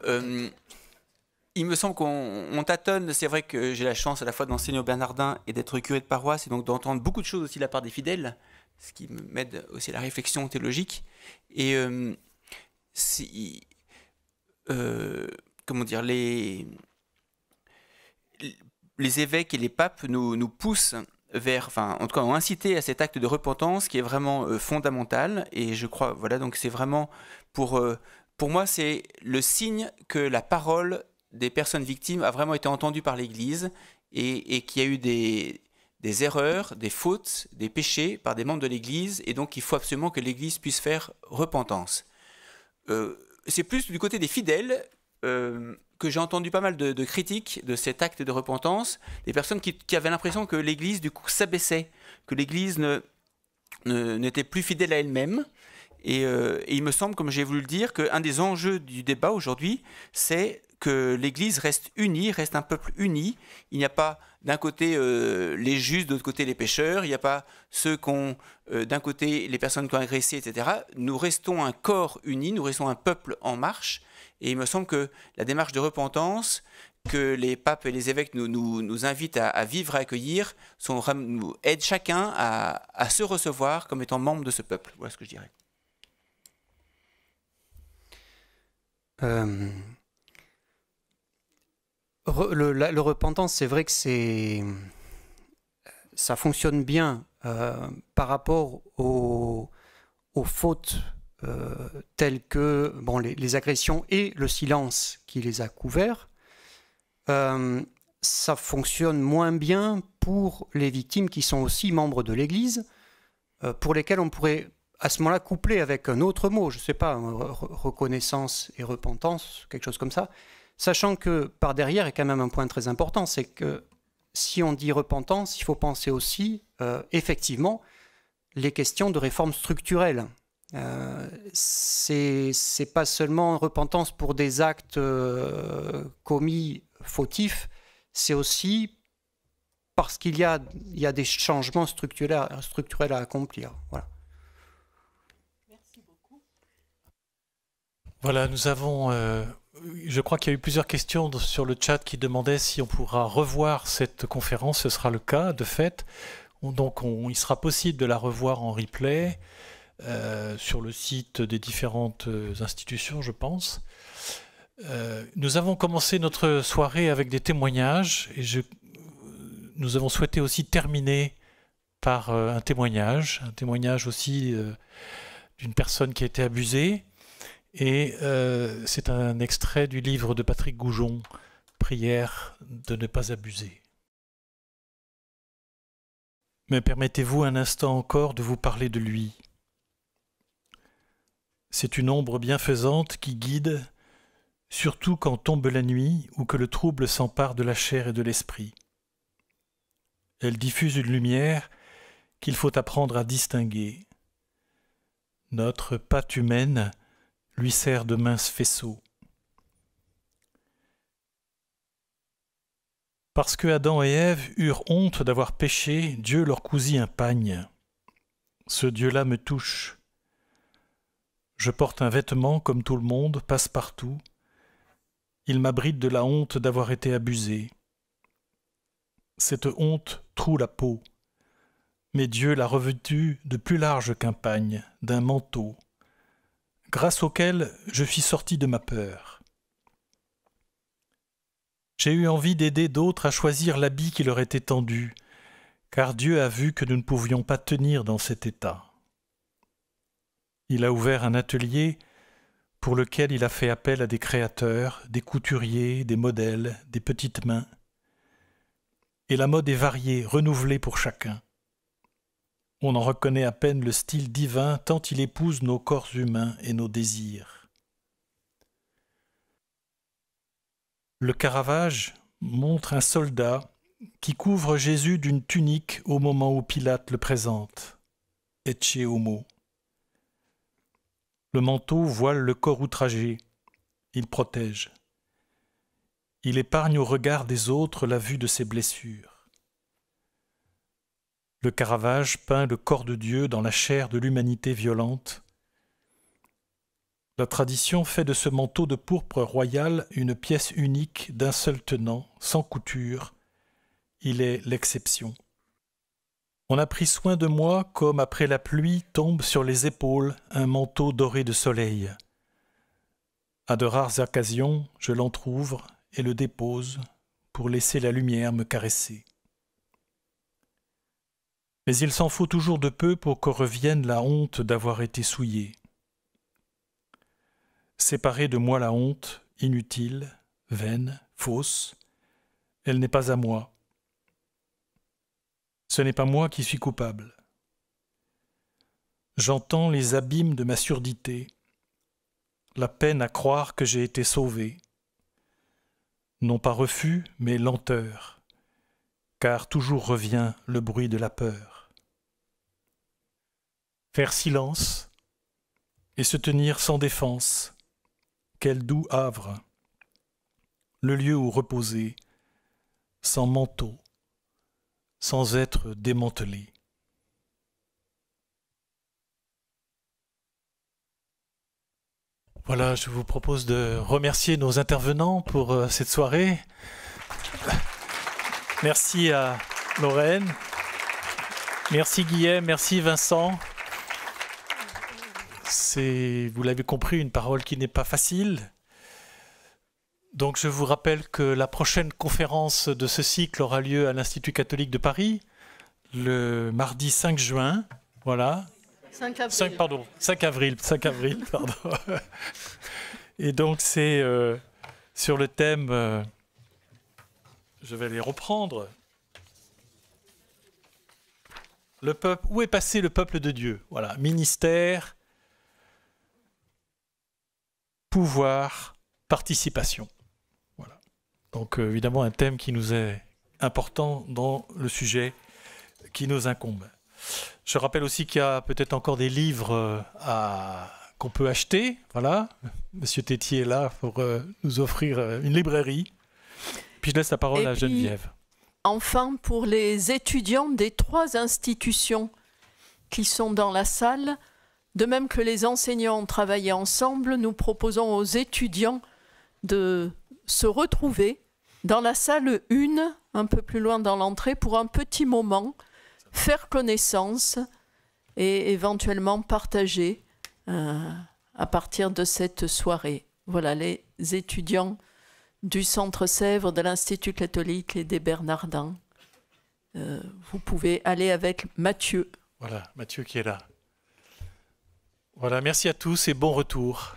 Il me semble qu'on tâtonne. C'est vrai que j'ai la chance à la fois d'enseigner au Bernardin et d'être curé de paroisse, et donc d'entendre beaucoup de choses aussi de la part des fidèles, ce qui m'aide aussi à la réflexion théologique. Et comment dire, les évêques et les papes nous poussent vers, enfin, en tout cas, ont incité à cet acte de repentance qui est vraiment fondamental. Et je crois, voilà, donc c'est vraiment pour moi, c'est le signe que la parole des personnes victimes a vraiment été entendue par l'Église et qu'il y a eu des erreurs, des fautes, des péchés par des membres de l'Église, et donc il faut absolument que l'Église puisse faire repentance. C'est plus du côté des fidèles que j'ai entendu pas mal de critiques de cet acte de repentance, des personnes qui avaient l'impression que l'Église du coup s'abaissait, que l'Église n'était plus fidèle à elle-même. Et il me semble, comme j'ai voulu le dire, qu'un des enjeux du débat aujourd'hui, c'est que l'Église reste unie, reste un peuple uni. Il n'y a pas d'un côté les justes, de l'autre côté les pécheurs. Il n'y a pas ceux qui ont d'un côté les personnes qui ont agressé, etc. Nous restons un corps uni, nous restons un peuple en marche. Et il me semble que la démarche de repentance que les papes et les évêques nous invitent à vivre, à accueillir, nous aident chacun à se recevoir comme étant membre de ce peuple. Voilà ce que je dirais. Le repentance, c'est vrai que ça fonctionne bien par rapport aux fautes telles que les agressions et le silence qui les a couverts. Ça fonctionne moins bien pour les victimes qui sont aussi membres de l'Église, pour lesquelles on pourrait à ce moment-là coupler avec un autre mot, je ne sais pas, reconnaissance et repentance, quelque chose comme ça, sachant que par derrière, il y a quand même un point très important, c'est que si on dit repentance, il faut penser aussi, effectivement, les questions de réforme structurelle. C'est pas seulement repentance pour des actes commis fautifs, c'est aussi parce qu'il y a des changements structurels à accomplir. Voilà. Merci beaucoup. Voilà, nous avons... je crois qu'il y a eu plusieurs questions sur le chat qui demandaient si on pourra revoir cette conférence. Ce sera le cas, de fait. Donc, il sera possible de la revoir en replay sur le site des différentes institutions, je pense. Nous avons commencé notre soirée avec des témoignages et nous avons souhaité aussi terminer par un témoignage aussi d'une personne qui a été abusée. Et c'est un extrait du livre de Patrick Goujon, Prière de ne pas abuser. Mais permettez-vous un instant encore de vous parler de lui. C'est une ombre bienfaisante qui guide, surtout quand tombe la nuit ou que le trouble s'empare de la chair et de l'esprit. Elle diffuse une lumière qu'il faut apprendre à distinguer. Notre patte humaine lui sert de mince faisceau. Parce que Adam et Ève eurent honte d'avoir péché, Dieu leur cousit un pagne. Ce Dieu-là me touche. Je porte un vêtement comme tout le monde, passe-partout. Il m'abrite de la honte d'avoir été abusé. Cette honte troue la peau, mais Dieu l'a revêtue de plus large qu'un pagne, d'un manteau, grâce auquel je suis sorti de ma peur. J'ai eu envie d'aider d'autres à choisir l'habit qui leur était tendu, car Dieu a vu que nous ne pouvions pas tenir dans cet état. Il a ouvert un atelier pour lequel il a fait appel à des créateurs, des couturiers, des modèles, des petites mains. Et la mode est variée, renouvelée pour chacun. On en reconnaît à peine le style divin tant il épouse nos corps humains et nos désirs. Le Caravage montre un soldat qui couvre Jésus d'une tunique au moment où Pilate le présente. Ecce homo. Le manteau voile le corps outragé. Il protège. Il épargne au regard des autres la vue de ses blessures. Le Caravage peint le corps de Dieu dans la chair de l'humanité violente. La tradition fait de ce manteau de pourpre royal une pièce unique d'un seul tenant, sans couture. Il est l'exception. On a pris soin de moi comme après la pluie tombe sur les épaules un manteau doré de soleil. À de rares occasions, je l'entr'ouvre et le dépose pour laisser la lumière me caresser. Mais il s'en faut toujours de peu pour que revienne la honte d'avoir été souillé. Séparer de moi la honte, inutile, vaine, fausse, elle n'est pas à moi. Ce n'est pas moi qui suis coupable. J'entends les abîmes de ma surdité, la peine à croire que j'ai été sauvé. Non pas refus, mais lenteur, car toujours revient le bruit de la peur. Faire silence et se tenir sans défense, quel doux havre, le lieu où reposer, sans manteau, sans être démantelé. Voilà, je vous propose de remercier nos intervenants pour cette soirée. Merci à Lorraine, merci Guillaume, merci Vincent. C'est, vous l'avez compris, une parole qui n'est pas facile. Donc je vous rappelle que la prochaine conférence de ce cycle aura lieu à l'Institut catholique de Paris, le mardi 5 juin. Voilà. 5 avril. Et donc c'est sur le thème, je vais les reprendre. Le peuple, où est passé le peuple de Dieu? Voilà, ministère, pouvoir, participation. Voilà. Donc évidemment un thème qui nous est important dans le sujet qui nous incombe. Je rappelle aussi qu'il y a peut-être encore des livres qu'on peut acheter. Voilà, Monsieur Tétier est là pour nous offrir une librairie. Puis je laisse la parole à Geneviève. Enfin, pour les étudiants des 3 institutions qui sont dans la salle, de même que les enseignants ont travaillé ensemble, nous proposons aux étudiants de se retrouver dans la salle 1, un peu plus loin dans l'entrée, pour un petit moment, faire connaissance et éventuellement partager à partir de cette soirée. Voilà, les étudiants du Centre Sèvres, de l'Institut catholique et des Bernardins. Vous pouvez aller avec Mathieu. Voilà, Mathieu qui est là. Voilà, merci à tous et bon retour.